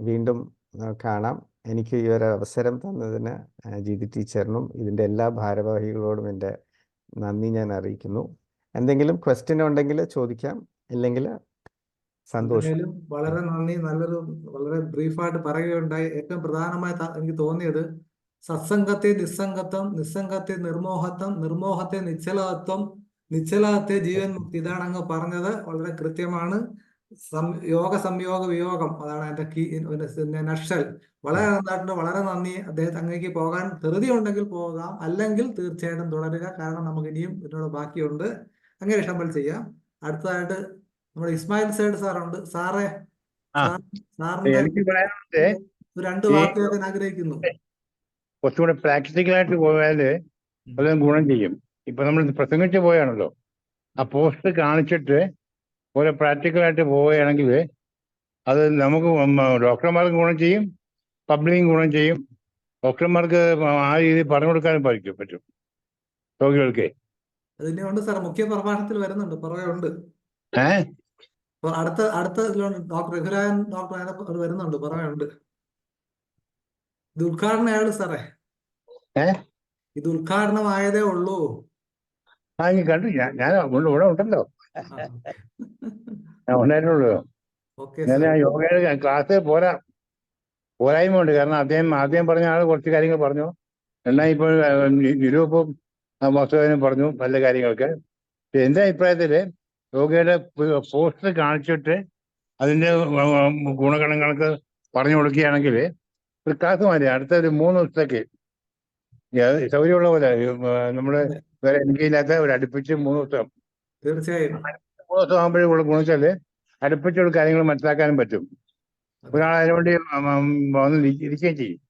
വീണ്ടും കാണാം. എനിക്ക് ഈ ഒരു അവസരം തന്നതിന് ജിതി ടീച്ചറിനും ഇതിൻ്റെ എല്ലാ ഭാരവാഹികളോടും എൻ്റെ നന്ദി ഞാൻ അറിയിക്കുന്നു. എന്തെങ്കിലും ക്വസ്റ്റ്യൻ ഉണ്ടെങ്കിൽ ചോദിക്കാം, ഇല്ലെങ്കിൽ സന്തോഷം. വളരെ നന്ദി. വളരെ ബ്രീഫായിട്ട് പറയുകയുണ്ടായി. ഏറ്റവും പ്രധാനമായി എനിക്ക് തോന്നിയത് സത്സംഗത്തെ നിസ്സംഗത്വം, നിസ്സംഗത്തെ നിർമോഹത്വം, നിർമോഹത്തെ നിശ്ചലത്വം, നിശ്ചലത്തെ ജീവൻ മുക്തി. ഇതാണ് അങ്ങ് പറഞ്ഞത്. വളരെ കൃത്യമാണ്. യോഗ സംയോഗ വിയോഗം, അതാണ് എൻ്റെ കീ നക്ഷൽ. വളരെ നന്നായിട്ടുണ്ട്. വളരെ നന്ദി. അദ്ദേഹത്തെ അങ്ങേക്ക് പോകാൻ ധൃതി ഉണ്ടെങ്കിൽ പോകാം, അല്ലെങ്കിൽ തീർച്ചയായിട്ടും തുടരുക. കാരണം നമുക്ക് ഇനിയും ഇതിനോട് ബാക്കിയുണ്ട്. അങ്ങനെ ഇഷ്ടം പോലെ ചെയ്യാം. അടുത്തതായിട്ട് നമ്മുടെ ഇസ്മായിൽ സൈഡ് സാറുണ്ട്. സാറേ, സാറിന്റെ 2 വാക്ക് കേൾക്കാൻ ആഗ്രഹിക്കുന്നു. കുറച്ചുകൂടെ പ്രാക്ടിക്കലായിട്ട് പോയാല് വല്ലതും ഗുണം ചെയ്യും. ഇപ്പൊ നമ്മൾ പ്രസംഗിച്ച് പോയാണല്ലോ, ആ പോസ്റ്റർ കാണിച്ചിട്ട് പോലെ പ്രാക്ടിക്കലായിട്ട് പോവുകയാണെങ്കിൽ അത് നമുക്ക് ഡോക്ടർമാർക്ക് ഗുണം ചെയ്യും, പബ്ലിക്കും ഗുണം ചെയ്യും. ഡോക്ടർമാർക്ക് ആ രീതിയിൽ പറഞ്ഞു കൊടുക്കാനും പറ്റും രോഗികൾക്ക്. അതിനെ ഉണ്ട് സാർ, മുഖ്യ പ്രഭാഷണത്തിൽ വരുന്നുണ്ട്, പുറകെ ഉണ്ട്. അടുത്ത ഇതിലുണ്ട്. ഡോക്ടർ രഘുരാജൻ ഡോക്ടർ വരുന്നുണ്ട്, പുറകെ ഉണ്ട്. ഇത് ഉദ്ഘാടനം ആയുള്ളൂ സാറേ. ഇത് ഉദ്ഘാടനം ആയതേ ഉള്ളൂ. ആ ഇനി കണ്ടു ഞാൻ ഇവിടെ ഉണ്ടല്ലോ, ആ, ഞാൻ ഉണ്ടായിരുന്നുള്ളൂ. ഓക്കെ ഞാൻ സാർ. ആ യോഗയുടെ ക്ലാസ് പോരായ്മ ഉണ്ട്. കാരണം ആദ്യം പറഞ്ഞ ആൾ കുറച്ച് കാര്യങ്ങൾ പറഞ്ഞു, എന്നാൽ ഇപ്പോൾ നിരൂപം വാസുദേവനും പറഞ്ഞു നല്ല കാര്യങ്ങൾക്ക്. എന്റെ അഭിപ്രായത്തില് യോഗയുടെ പോസ്റ്റർ കാണിച്ചിട്ട് അതിന്റെ ഗുണഗണങ്ങൾക്ക് പറഞ്ഞു കൊടുക്കുകയാണെങ്കിൽ ഒരു ക്ലാസ് മതി. അടുത്ത ഒരു 3 ദിവസത്തേക്ക് സൗകര്യമുള്ള പോലെ നമ്മള് അതെ, വേറെ എനിക്കില്ലാത്ത ഒരു അടുപ്പിച്ച് 3 ദിവസം തീർച്ചയായും. 3 ദിവസം ആകുമ്പോഴേ ഗുണിച്ചാല് അടുപ്പിച്ചുള്ള കാര്യങ്ങൾ മനസ്സിലാക്കാനും പറ്റും. അതെ, ഒരാൾ അതിനുവേണ്ടി വന്ന് ഇരിക്കുകയും ചെയ്യും.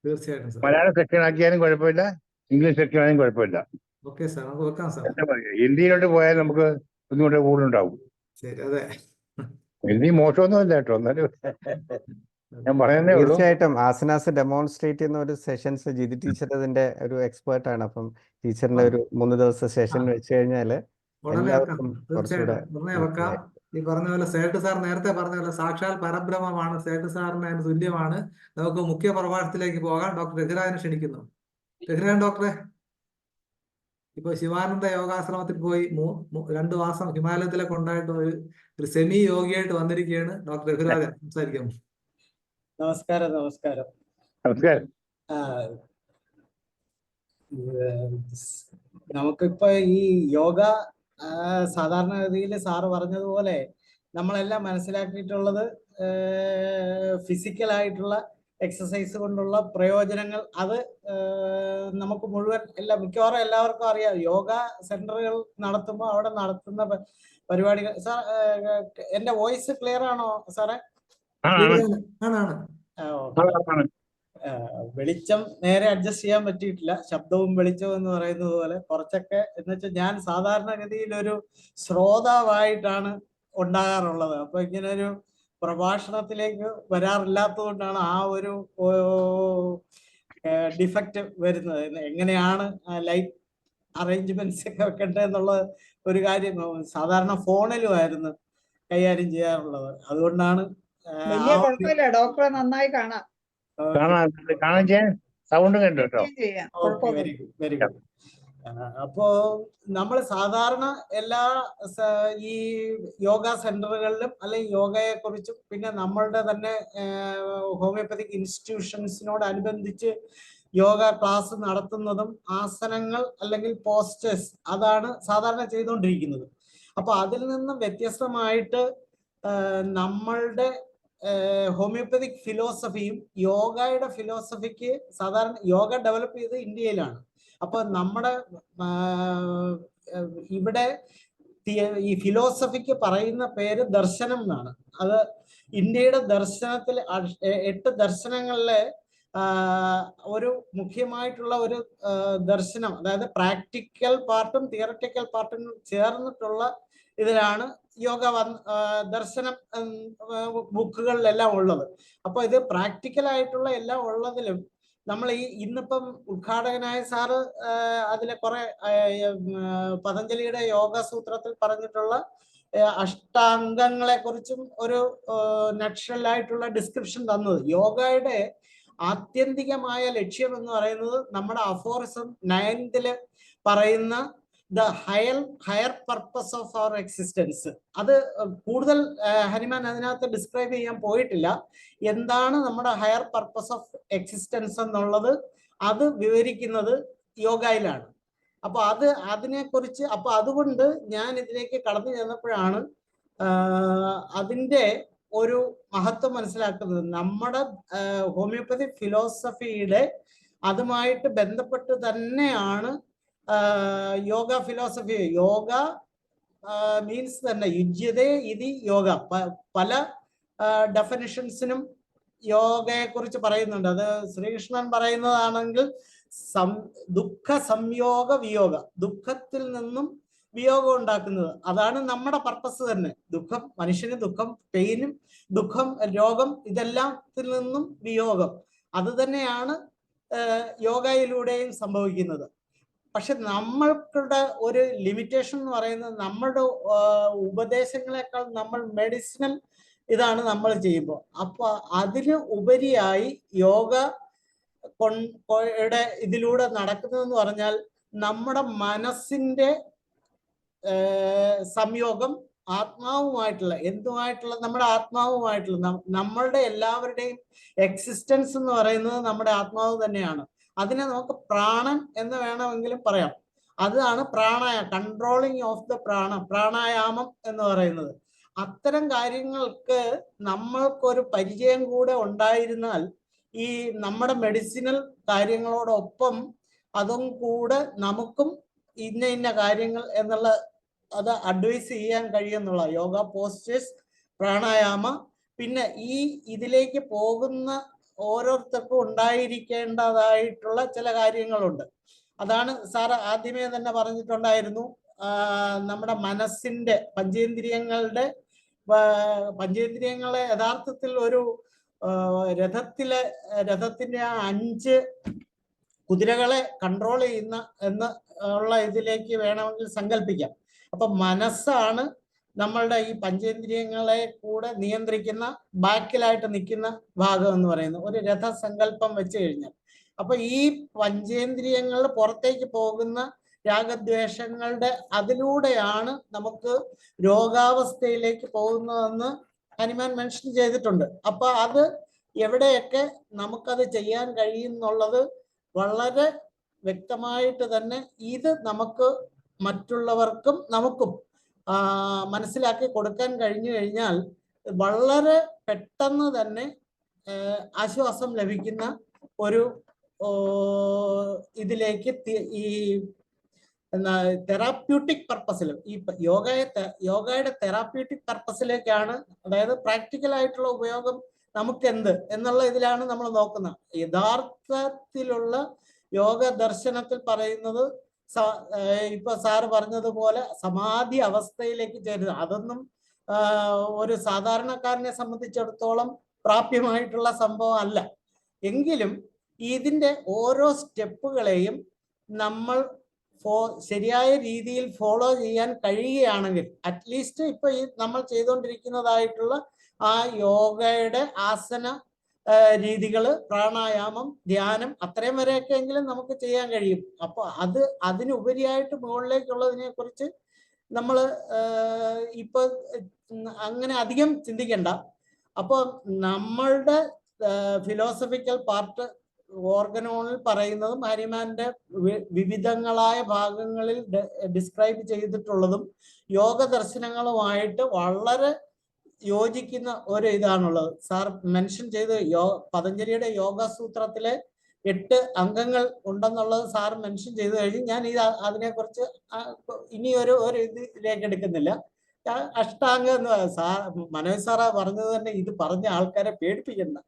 തീർച്ചയായിട്ടും സാർ. മലയാളം സെക്ഷൻ ആക്കിയാലും കുഴപ്പമില്ല, ഇംഗ്ലീഷ് സെക്ഷൻ ആയാലും കുഴപ്പമില്ല. ഓക്കെ സാർ, നമുക്ക് വെക്കാം സാർ. എന്താ പറയുക, ഹിന്ദിയിലോട്ട് പോയാൽ നമുക്ക് ഒന്നും കൂടെ കൂടുതലുണ്ടാവും. ശരി, അതെ. ഹിന്ദി മോശമൊന്നുമല്ല കേട്ടോ, എന്നാലും ഞാൻ പറയുന്നേ ഉള്ളൂ. തീർച്ചയായിട്ടും ആസനാസ് ഡെമോൺസ്ട്രേറ്റ് ചെയ്യുന്ന ഒരു സെഷൻസ് ജിതി ടീച്ചർ അതിന്റെ ഒരു എക്സ്പേർട്ട് ആണ്. അപ്പം ടീച്ചറിന്റെ ഒരു 3 ദിവസത്തെ സെഷൻ വെച്ച് കഴിഞ്ഞാൽ ഉടനെ വെക്കാം. എല്ലാവർക്കും കുറച്ചുകൂടെ തീർച്ചയായിട്ടും ഉടനെ വെക്കാം. ഈ പറഞ്ഞ പോലെ സേട്ട് സാർ നേരത്തെ പറഞ്ഞ പോലെ സാക്ഷാൽ പരബ്രഹ്മമാണ്. സേട്ട് സാറിന് അതിന് തുല്യമാണ്. നമുക്ക് മുഖ്യ പ്രഭാഷണത്തിലേക്ക് പോകാം. ഡോക്ടർ രഘുരാജനെ ക്ഷണിക്കുന്നു. രഘുരാജൻ ഡോക്ടറെ, ഇപ്പൊ ശിവാനന്ദ യോഗാശ്രമത്തിൽ പോയി 2 മാസം ഹിമാലയത്തിലൊക്കെ ഉണ്ടായിട്ട് ഒരു സെമി യോഗിയായിട്ട് വന്നിരിക്കുകയാണ്. ഡോക്ടർ രഘുരാജൻ സംസാരിക്കാം. നമസ്കാരം. നമസ്കാരം. ആ, നമുക്കിപ്പോ ഈ യോഗ സാധാരണഗതിയിൽ സാറ് പറഞ്ഞതുപോലെ നമ്മളെല്ലാം മനസ്സിലാക്കിയിട്ടുള്ളത് ഫിസിക്കലായിട്ടുള്ള എക്സസൈസ് കൊണ്ടുള്ള പ്രയോജനങ്ങൾ, അത് നമുക്ക് മുഴുവൻ മിക്കവാറും എല്ലാവർക്കും അറിയാം. യോഗ സെന്ററുകൾ നടത്തുമ്പോൾ അവിടെ നടത്തുന്ന പരിപാടികൾ. സാർ, എന്റെ വോയിസ് ക്ലിയർ ആണോ സാറേ? ആണാണ്. വെളിച്ചം നേരെ അഡ്ജസ്റ്റ് ചെയ്യാൻ പറ്റിയിട്ടില്ല. ശബ്ദവും വെളിച്ചവും എന്ന് പറയുന്നത് പോലെ കുറച്ചൊക്കെ, എന്ന് വെച്ചാൽ ഞാൻ സാധാരണഗതിയിൽ ഒരു ശ്രോതാവായിട്ടാണ് ഉണ്ടാകാറുള്ളത്. അപ്പൊ ഇങ്ങനെ ഒരു പ്രഭാഷണത്തിലേക്ക് വരാറില്ലാത്തത് കൊണ്ടാണ് ആ ഒരു ഡിഫക്റ്റ് വരുന്നത്. എങ്ങനെയാണ് ലൈറ്റ് അറേഞ്ച്മെന്റ്സ് ഒക്കെ വെക്കേണ്ടതെന്നുള്ള ഒരു കാര്യം സാധാരണ ഫോണിലുമായിരുന്നു കൈകാര്യം ചെയ്യാറുള്ളത്. അതുകൊണ്ടാണ് വലിയ കുഴപ്പമില്ല, ഡോക്ടറെ നന്നായി കാണാം, കാണാൻ ചെയ്യാൻ സൗണ്ട് കണ്ടു കേട്ടോ. ചെയ്യാം, വെരി കുഴപ്പമൊന്നുമില്ല. Good, very good. അപ്പോ നമ്മൾ സാധാരണ എല്ലാ ഈ യോഗ സെന്ററുകളിലും അല്ലെങ്കിൽ യോഗയെ കുറിച്ചും പിന്നെ നമ്മളുടെ തന്നെ ഹോമിയോപ്പതിക് ഇൻസ്റ്റിറ്റ്യൂഷൻസിനോട് അനുബന്ധിച്ച് യോഗ ക്ലാസ് നടത്തുന്നതും ആസനങ്ങൾ അല്ലെങ്കിൽ പോസ്റ്റേഴ്സ് അതാണ് സാധാരണ ചെയ്തുകൊണ്ടിരിക്കുന്നത്. അപ്പൊ അതിൽ നിന്നും വ്യത്യസ്തമായിട്ട് നമ്മളുടെ ഹോമിയോപ്പതിക് ഫിലോസഫിയും യോഗയുടെ ഫിലോസഫിക്ക്, സാധാരണ യോഗ ഡെവലപ്പ് ചെയ്ത് ഇന്ത്യയിലാണ്. അപ്പൊ നമ്മുടെ ഇവിടെ ഈ ഫിലോസഫിക്ക് പറയുന്ന പേര് ദർശനം എന്നാണ്. അത് ഇന്ത്യയുടെ ദർശനത്തിൽ 8 ദർശനങ്ങളിലെ ഒരു മുഖ്യമായിട്ടുള്ള ഒരു ദർശനം, അതായത് പ്രാക്ടിക്കൽ പാർട്ടും തിയററ്റിക്കൽ പാർട്ടും ചേർന്നിട്ടുള്ള ഇതിലാണ് യോഗ ദർശനം ബുക്കുകളിലെല്ലാം ഉള്ളത്. അപ്പൊ ഇത് പ്രാക്ടിക്കൽ ആയിട്ടുള്ള എല്ലാം ഉള്ളതിലും നമ്മൾ ഈ ഇന്നിപ്പം ഉദ്ഘാടകനായ സാറ് അതിലെ കുറെ പതഞ്ജലിയുടെ യോഗ സൂത്രത്തിൽ പറഞ്ഞിട്ടുള്ള അഷ്ടാംഗങ്ങളെ കുറിച്ചും ഒരു നക്ഷലായിട്ടുള്ള ഡിസ്ക്രിപ്ഷൻ തന്നത്. യോഗയുടെ ആത്യന്തികമായ ലക്ഷ്യം എന്ന് പറയുന്നത് നമ്മുടെ അഫോറിസം 9th പറയുന്ന the higher purpose of our existence. അത് കൂടുതൽ ഹനുമാൻ അതിനകത്ത് ഡിസ്ക്രൈബ് ചെയ്യാൻ പോയിട്ടില്ല. എന്താണ് നമ്മുടെ ഹയർ പർപ്പസ് ഓഫ് എക്സിസ്റ്റൻസ് എന്നുള്ളത് അത് വിവരിക്കുന്നത് യോഗയിലാണ്. അപ്പൊ അതിനെക്കുറിച്ച്, അപ്പൊ അതുകൊണ്ട് ഞാൻ ഇതിലേക്ക് കടന്നു ചെന്നപ്പോഴാണ് അതിൻ്റെ ഒരു മഹത്വം മനസ്സിലാക്കുന്നത്. നമ്മുടെ ഹോമിയോപ്പതി ഫിലോസഫിയുടെ അതുമായിട്ട് ബന്ധപ്പെട്ട് തന്നെയാണ് യോഗ ഫിലോസഫി. യോഗ മീൻസ് തന്നെ യുജ്യതേ ഇതി യോഗ. പല ഡെഫിനിഷൻസിനും യോഗയെ കുറിച്ച് പറയുന്നുണ്ട്. അത് ശ്രീകൃഷ്ണൻ പറയുന്നതാണെങ്കിൽ ദുഃഖ സംയോഗ വിയോഗ, ദുഃഖത്തിൽ നിന്നും വിയോഗം ഉണ്ടാക്കുന്നത്. അതാണ് നമ്മുടെ പർപ്പസ് തന്നെ. ദുഃഖം, മനുഷ്യന് ദുഃഖം, പെയിനും ദുഃഖം, രോഗം, ഇതെല്ലാത്തിൽ നിന്നും വിയോഗം. അത് തന്നെയാണ് യോഗയിലൂടെയും സംഭവിക്കുന്നത്. പക്ഷെ നമ്മൾക്കുടെ ഒരു ലിമിറ്റേഷൻ എന്ന് പറയുന്നത് നമ്മളുടെ ഉപദേശങ്ങളെക്കാൾ നമ്മൾ മെഡിസിനൽ ഇതാണ് നമ്മൾ ചെയ്യുമ്പോൾ. അപ്പൊ അതിന് ഉപരിയായി യോഗ ഇതിലൂടെ നടക്കുന്നതെന്ന് പറഞ്ഞാൽ നമ്മുടെ മനസ്സിന്റെ സംയോഗം ആത്മാവുമായിട്ടുള്ള എന്തുമായിട്ടുള്ള നമ്മുടെ ആത്മാവുമായിട്ടുള്ള നമ്മളുടെ എല്ലാവരുടെയും എക്സിസ്റ്റൻസ് എന്ന് പറയുന്നത് നമ്മുടെ ആത്മാവ് തന്നെയാണ്. അതിനെ നമുക്ക് പ്രാണൻ എന്ന് വേണമെങ്കിലും പറയാം. അതാണ് കൺട്രോളിങ് ഓഫ് ദ പ്രാണായാമം എന്ന് പറയുന്നത്. അത്തരം കാര്യങ്ങൾക്ക് നമ്മൾക്കൊരു പരിചയം കൂടെ ഉണ്ടായിരുന്നാൽ ഈ നമ്മുടെ മെഡിസിനൽ കാര്യങ്ങളോടൊപ്പം അതും കൂടെ നമുക്കും ഇന്ന കാര്യങ്ങൾ എന്നുള്ള അത് അഡ്വൈസ് ചെയ്യാൻ കഴിയുന്നുള്ള യോഗ പോസ്റ്റേഴ്സ്, പ്രാണായാമ, പിന്നെ ഈ ഇതിലേക്ക് പോകുന്ന ഓരോരുത്തർക്കും ഉണ്ടായിരിക്കേണ്ടതായിട്ടുള്ള ചില കാര്യങ്ങളുണ്ട്. അതാണ് സാർ ആദ്യമേ തന്നെ പറഞ്ഞിട്ടുണ്ടായിരുന്നു. നമ്മുടെ മനസ്സിന്റെ പഞ്ചേന്ദ്രിയങ്ങളെ യഥാർത്ഥത്തിൽ ഒരു രഥത്തിന്റെ 5 കുതിരകളെ കൺട്രോൾ ചെയ്യുന്ന എന്ന് ഉള്ള ഇതിലേക്ക് വേണമെങ്കിൽ സങ്കല്പിക്കാം. അപ്പൊ മനസ്സാണ് നമ്മളുടെ ഈ പഞ്ചേന്ദ്രിയങ്ങളെ കൂടെ നിയന്ത്രിക്കുന്ന ബാക്കിലായിട്ട് നിൽക്കുന്ന ഭാഗം എന്ന് പറയുന്നത്. ഒരു രഥസങ്കല്പം വെച്ച് കഴിഞ്ഞാൽ അപ്പൊ ഈ പഞ്ചേന്ദ്രിയങ്ങൾ പുറത്തേക്ക് പോകുന്ന രാഗദ്വേഷങ്ങളുടെ അതിലൂടെയാണ് നമുക്ക് രോഗാവസ്ഥയിലേക്ക് പോകുന്നതെന്ന് ഹനുമാൻ മെൻഷൻ ചെയ്തിട്ടുണ്ട്. അപ്പൊ അത് എവിടെയൊക്കെ നമുക്കത് ചെയ്യാൻ കഴിയുന്നുള്ളത് വളരെ വ്യക്തമായിട്ട് തന്നെ ഇത് നമുക്ക് മറ്റുള്ളവർക്കും നമുക്കും മനസ്സിലാക്കി കൊടുക്കാൻ കഴിഞ്ഞു കഴിഞ്ഞാൽ വളരെ പെട്ടെന്ന് തന്നെ ആശ്വാസം ലഭിക്കുന്ന ഒരു ഇതിലേക്ക് ഈ തെറാപ്യൂട്ടിക് പർപ്പസിൽ ഈ യോഗയുടെ തെറാപ്യൂട്ടിക് പർപ്പസിലേക്കാണ്, അതായത് പ്രാക്ടിക്കൽ ആയിട്ടുള്ള ഉപയോഗം നമുക്ക് എന്നുള്ള ഇതിലാണ് നമ്മൾ നോക്കുന്നത്. യഥാർത്ഥത്തിലുള്ള യോഗ ദർശനത്തിൽ പറയുന്നത് ഇപ്പൊ സാറ് പറഞ്ഞതുപോലെ സമാധി അവസ്ഥയിലേക്ക് ചേരുക, അതൊന്നും ഒരു സാധാരണക്കാരനെ സംബന്ധിച്ചിടത്തോളം പ്രാപ്യമായിട്ടുള്ള സംഭവം അല്ല. എങ്കിലും ഇതിന്റെ ഓരോ സ്റ്റെപ്പുകളെയും നമ്മൾ ശരിയായ രീതിയിൽ ഫോളോ ചെയ്യാൻ കഴിയുകയാണെങ്കിൽ അറ്റ്ലീസ്റ്റ് ഇപ്പൊ ഈ നമ്മൾ ചെയ്തുകൊണ്ടിരിക്കുന്നതായിട്ടുള്ള ആ യോഗയുടെ ആസന രീതികള്, പ്രാണായാമം, ധ്യാനം അത്രയും വരെയൊക്കെ എങ്കിലും നമുക്ക് ചെയ്യാൻ കഴിയും. അപ്പൊ അതിനുപരിയായിട്ട് മുകളിലേക്കുള്ളതിനെ കുറിച്ച് നമ്മൾ ഇപ്പൊ അങ്ങനെ അധികം ചിന്തിക്കണ്ട. അപ്പൊ നമ്മളുടെ ഫിലോസഫിക്കൽ പാർട്ട് ഓർഗനോണിൽ പറയുന്നതും ഹനുമാന്റെ വിവിധങ്ങളായ ഭാഗങ്ങളിൽ ഡിസ്ക്രൈബ് ചെയ്തിട്ടുള്ളതും യോഗ ദർശനങ്ങളുമായിട്ട് വളരെ യോജിക്കുന്ന ഒരു ഇതാണുള്ളത്. സാർ മെൻഷൻ ചെയ്ത് പതഞ്ജലിയുടെ യോഗ സൂത്രത്തിലെ 8 അംഗങ്ങൾ ഉണ്ടെന്നുള്ളത് സാർ മെൻഷൻ ചെയ്തു കഴിഞ്ഞ് ഞാൻ അതിനെക്കുറിച്ച് ഇനി ഒരു ഇതിലേക്ക് എടുക്കുന്നില്ല. അഷ്ടാംഗ എന്ന് മനോജ് സാറാ പറഞ്ഞത് തന്നെ ഇത് പറഞ്ഞ ആൾക്കാരെ പേടിപ്പിക്കണ്ട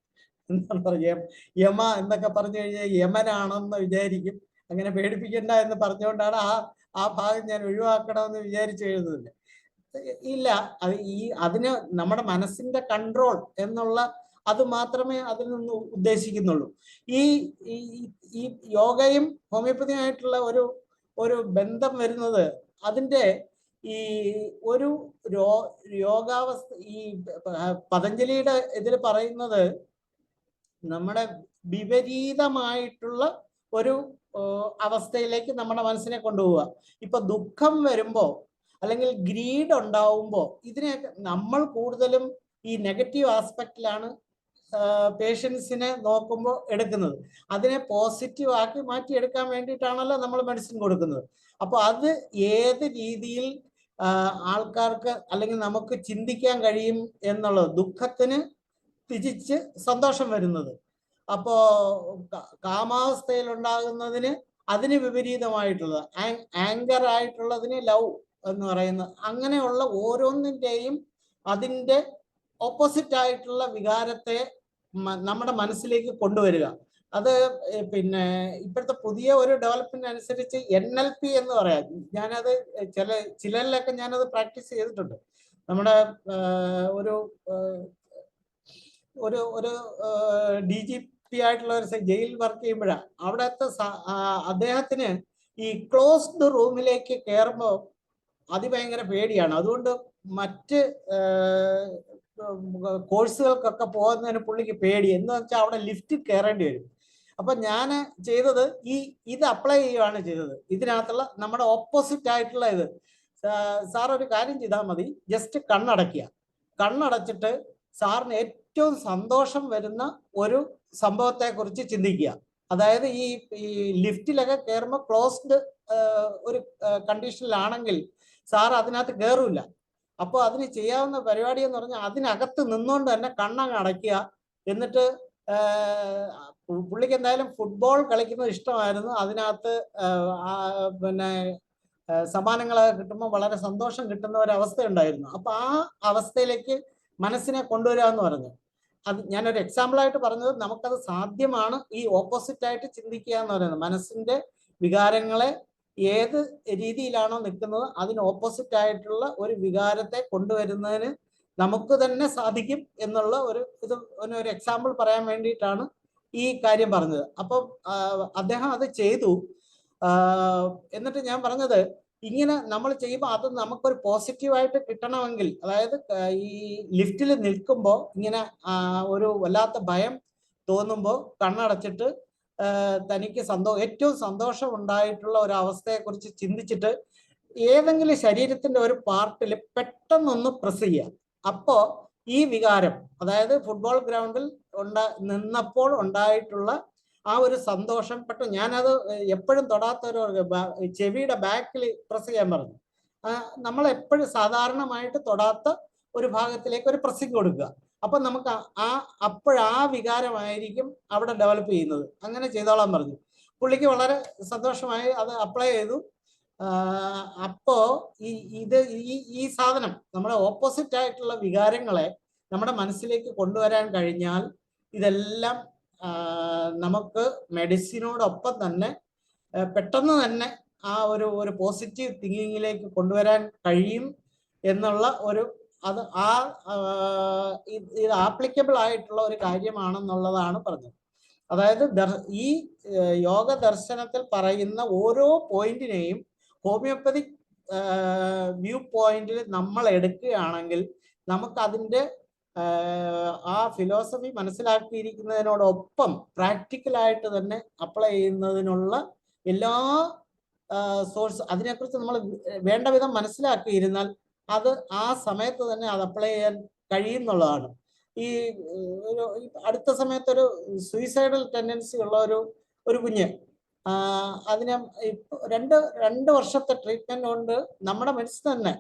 എന്താണ് പറയുക, യമ എന്നൊക്കെ പറഞ്ഞു കഴിഞ്ഞാൽ യമനാണെന്ന് വിചാരിക്കും. അങ്ങനെ പേടിപ്പിക്കണ്ട എന്ന് പറഞ്ഞുകൊണ്ടാണ് ആ ഭാഗം ഞാൻ ഒഴിവാക്കണമെന്ന് വിചാരിച്ചു എഴുതുന്നില്ല. ഇല്ല, അതിന് നമ്മുടെ മനസ്സിന്റെ കൺട്രോൾ എന്നുള്ള അത് മാത്രമേ അതിൽ നിന്ന് ഉദ്ദേശിക്കുന്നുള്ളൂ. ഈ യോഗയും ഹോമിയോപ്പതിയുമായിട്ടുള്ള ഒരു ബന്ധം വരുന്നത് അതിന്റെ ഈ ഒരു യോഗാവസ്ഥ ഈ പതഞ്ജലിയുടെ ഇതിൽ പറയുന്നത് നമ്മുടെ വിപരീതമായിട്ടുള്ള ഒരു അവസ്ഥയിലേക്ക് നമ്മുടെ മനസ്സിനെ കൊണ്ടുപോവുക. ഇപ്പൊ ദുഃഖം വരുമ്പോ അല്ലെങ്കിൽ ഗ്രീഡ് ഉണ്ടാവുമ്പോൾ ഇതിനെയൊക്കെ നമ്മൾ കൂടുതലും ഈ നെഗറ്റീവ് ആസ്പെക്റ്റിലാണ് പേഷ്യൻസിനെ നോക്കുമ്പോൾ എടുക്കുന്നത്. അതിനെ പോസിറ്റീവ് ആക്കി മാറ്റിയെടുക്കാൻ വേണ്ടിയിട്ടാണല്ലോ നമ്മൾ മെഡിസിൻ കൊടുക്കുന്നത്. അപ്പോൾ അത് ഏത് രീതിയിൽ ആൾക്കാർക്ക് അല്ലെങ്കിൽ നമുക്ക് ചിന്തിക്കാൻ കഴിയും എന്നുള്ളത്, ദുഃഖത്തിന് തിരിച്ച് സന്തോഷം വരുന്നത്, അപ്പോ കാമാവസ്ഥയിൽ ഉണ്ടാകുന്നതിന് അതിന് വിപരീതമായിട്ടുള്ളത്, ആങ്കർ ആയിട്ടുള്ളതിന് ലവ് എന്ന് പറയുന്നത്, അങ്ങനെയുള്ള ഓരോന്നിൻ്റെയും അതിൻ്റെ ഓപ്പോസിറ്റ് ആയിട്ടുള്ള വികാരത്തെ നമ്മുടെ മനസ്സിലേക്ക് കൊണ്ടുവരിക. അത് പിന്നെ ഇപ്പോഴത്തെ പുതിയ ഒരു ഡെവലപ്മെന്റ് അനുസരിച്ച് NLP എന്ന് പറയാം. ഞാനത് ചിലരിലൊക്കെ ഞാനത് പ്രാക്ടീസ് ചെയ്തിട്ടുണ്ട്. നമ്മുടെ ഒരു DGP ആയിട്ടുള്ള ഒരു ജയിലിൽ വർക്ക് ചെയ്യുമ്പോഴാണ് അവിടുത്തെ അദ്ദേഹത്തിന് ഈ ക്ലോസ്ഡ് റൂമിലേക്ക് കയറുമ്പോൾ അതിഭയങ്കര പേടിയാണ്. അതുകൊണ്ട് മറ്റ് കോഴ്സുകൾക്കൊക്കെ പോകുന്നതിന് പുള്ളിക്ക് പേടി എന്ന് വെച്ചാൽ അവിടെ ലിഫ്റ്റ് കയറേണ്ടി വരും. അപ്പൊ ഞാൻ ചെയ്തത് ഇത് അപ്ലൈ ചെയ്യുകയാണ് ചെയ്തത്. ഇതിനകത്തുള്ള നമ്മുടെ ഓപ്പോസിറ്റ് ആയിട്ടുള്ള ഇത് സാർ ഒരു കാര്യം ചെയ്താൽ മതി, ജസ്റ്റ് കണ്ണടയ്ക്കുക. കണ്ണടച്ചിട്ട് സാറിന് ഏറ്റവും സന്തോഷം വരുന്ന ഒരു സംഭവത്തെ കുറിച്ച് ചിന്തിക്കുക. അതായത് ഈ ലിഫ്റ്റിലൊക്കെ കയറുമ്പോൾ ക്ലോസ്ഡ് ഒരു കണ്ടീഷനിലാണെങ്കിൽ സാർ അതിനകത്ത് കയറില്ല. അപ്പോൾ അതിന് ചെയ്യാവുന്ന പരിപാടി എന്ന് പറഞ്ഞാൽ അതിനകത്ത് നിന്നുകൊണ്ട് തന്നെ കണ്ണങ്ങ് അടയ്ക്കുക. എന്നിട്ട് പുള്ളിക്ക് എന്തായാലും ഫുട്ബോൾ കളിക്കുന്നത് ഇഷ്ടമായിരുന്നു. അതിനകത്ത് പിന്നെ സമ്മാനങ്ങളൊക്കെ കിട്ടുമ്പോൾ വളരെ സന്തോഷം കിട്ടുന്ന ഒരു അവസ്ഥ ഉണ്ടായിരുന്നു. അപ്പൊ ആ അവസ്ഥയിലേക്ക് മനസ്സിനെ കൊണ്ടുവരിക എന്ന് പറഞ്ഞു. അത് ഞാനൊരു എക്സാമ്പിളായിട്ട് പറഞ്ഞത് നമുക്കത് സാധ്യമാണ്. ഈ ഓപ്പോസിറ്റ് ആയിട്ട് ചിന്തിക്കുക എന്ന് പറയുന്നത് മനസ്സിന്റെ വികാരങ്ങളെ ഏത് രീതിയിലാണോ നിൽക്കുന്നത് അതിന് ഓപ്പോസിറ്റ് ആയിട്ടുള്ള ഒരു വികാരത്തെ കൊണ്ടുവരുന്നതിന് നമുക്ക് തന്നെ സാധിക്കും എന്നുള്ള ഒരു എക്സാമ്പിൾ പറയാൻ വേണ്ടിയിട്ടാണ് ഈ കാര്യം പറഞ്ഞത്. അപ്പം അദ്ദേഹം അത് ചെയ്തു. എന്നിട്ട് ഞാൻ പറഞ്ഞത് ഇങ്ങനെ നമ്മൾ ചെയ്യുമ്പോൾ അത് നമുക്കൊരു പോസിറ്റീവായിട്ട് കിട്ടണമെങ്കിൽ, അതായത് ഈ ലിഫ്റ്റിൽ നിൽക്കുമ്പോൾ ഇങ്ങനെ ഒരു വല്ലാത്ത ഭയം തോന്നുമ്പോൾ കണ്ണടച്ചിട്ട് തനിക്ക് ഏറ്റവും സന്തോഷം ഉണ്ടായിട്ടുള്ള ഒരു അവസ്ഥയെക്കുറിച്ച് ചിന്തിച്ചിട്ട് ഏതെങ്കിലും ശരീരത്തിന്റെ ഒരു പാർട്ടിൽ പെട്ടെന്നൊന്ന് പ്രസ് ചെയ്യുക. അപ്പോ ഈ വികാരം, അതായത് ഫുട്ബോൾ ഗ്രൗണ്ടിൽ നിന്നപ്പോൾ ഉണ്ടായിട്ടുള്ള ആ ഒരു സന്തോഷം പെട്ടെന്ന്, ഞാനത് എപ്പോഴും തൊടാത്ത ഒരു ചെവിയുടെ ബാക്കിൽ പ്രസ് ചെയ്യാൻ പറഞ്ഞു. നമ്മൾ എപ്പോഴും സാധാരണമായിട്ട് തൊടാത്ത ഒരു ഭാഗത്തിലേക്ക് ഒരു പ്രസ്സിങ് കൊടുക്കുക. അപ്പൊ നമുക്ക് അപ്പോഴാ വികാരമായിരിക്കും അവിടെ ഡെവലപ്പ് ചെയ്യുന്നത്. അങ്ങനെ ചെയ്തോളാൻ പറഞ്ഞു. പുള്ളിക്ക് വളരെ സന്തോഷമായി, അത് അപ്ലൈ ചെയ്തു. അപ്പോ ഈ സാധനം നമ്മുടെ ഓപ്പോസിറ്റ് ആയിട്ടുള്ള വികാരങ്ങളെ നമ്മുടെ മനസ്സിലേക്ക് കൊണ്ടുവരാൻ കഴിഞ്ഞാൽ ഇതെല്ലാം നമുക്ക് മെഡിസിനോടൊപ്പം തന്നെ പെട്ടെന്ന് തന്നെ ആ ഒരു പോസിറ്റീവ് തിങ്കിങ്ങിലേക്ക് കൊണ്ടുവരാൻ കഴിയും എന്നുള്ള ഇത് ആപ്ലിക്കബിൾ ആയിട്ടുള്ള ഒരു കാര്യമാണെന്നുള്ളതാണ് പറഞ്ഞത്. അതായത് ഈ യോഗ ദർശനത്തിൽ പറയുന്ന ഓരോ പോയിന്റിനെയും ഹോമിയോപ്പതിക് വ്യൂ പോയിന്റിൽ നമ്മൾ എടുക്കുകയാണെങ്കിൽ നമുക്ക് അതിൻ്റെ ആ ഫിലോസഫി മനസ്സിലാക്കിയിരിക്കുന്നതിനോടൊപ്പം പ്രാക്ടിക്കലായിട്ട് തന്നെ അപ്ലൈ ചെയ്യുന്നതിനുള്ള എല്ലാ സോഴ്സ് അതിനെക്കുറിച്ച് നമ്മൾ വേണ്ട വിധം മനസ്സിലാക്കിയിരുന്നാൽ അത് ആ സമയത്ത് തന്നെ അത് അപ്ലൈ ചെയ്യാൻ കഴിയുന്നുള്ളതാണ്. ഈ അടുത്ത സമയത്തൊരു സൂയിസൈഡൽ ടെൻഡൻസി ഉള്ള ഒരു കുഞ്ഞ്, അതിന് രണ്ട് വർഷത്തെ ട്രീറ്റ്മെന്റ് കൊണ്ട് നമ്മുടെ മെഡിസിൻ തന്നെ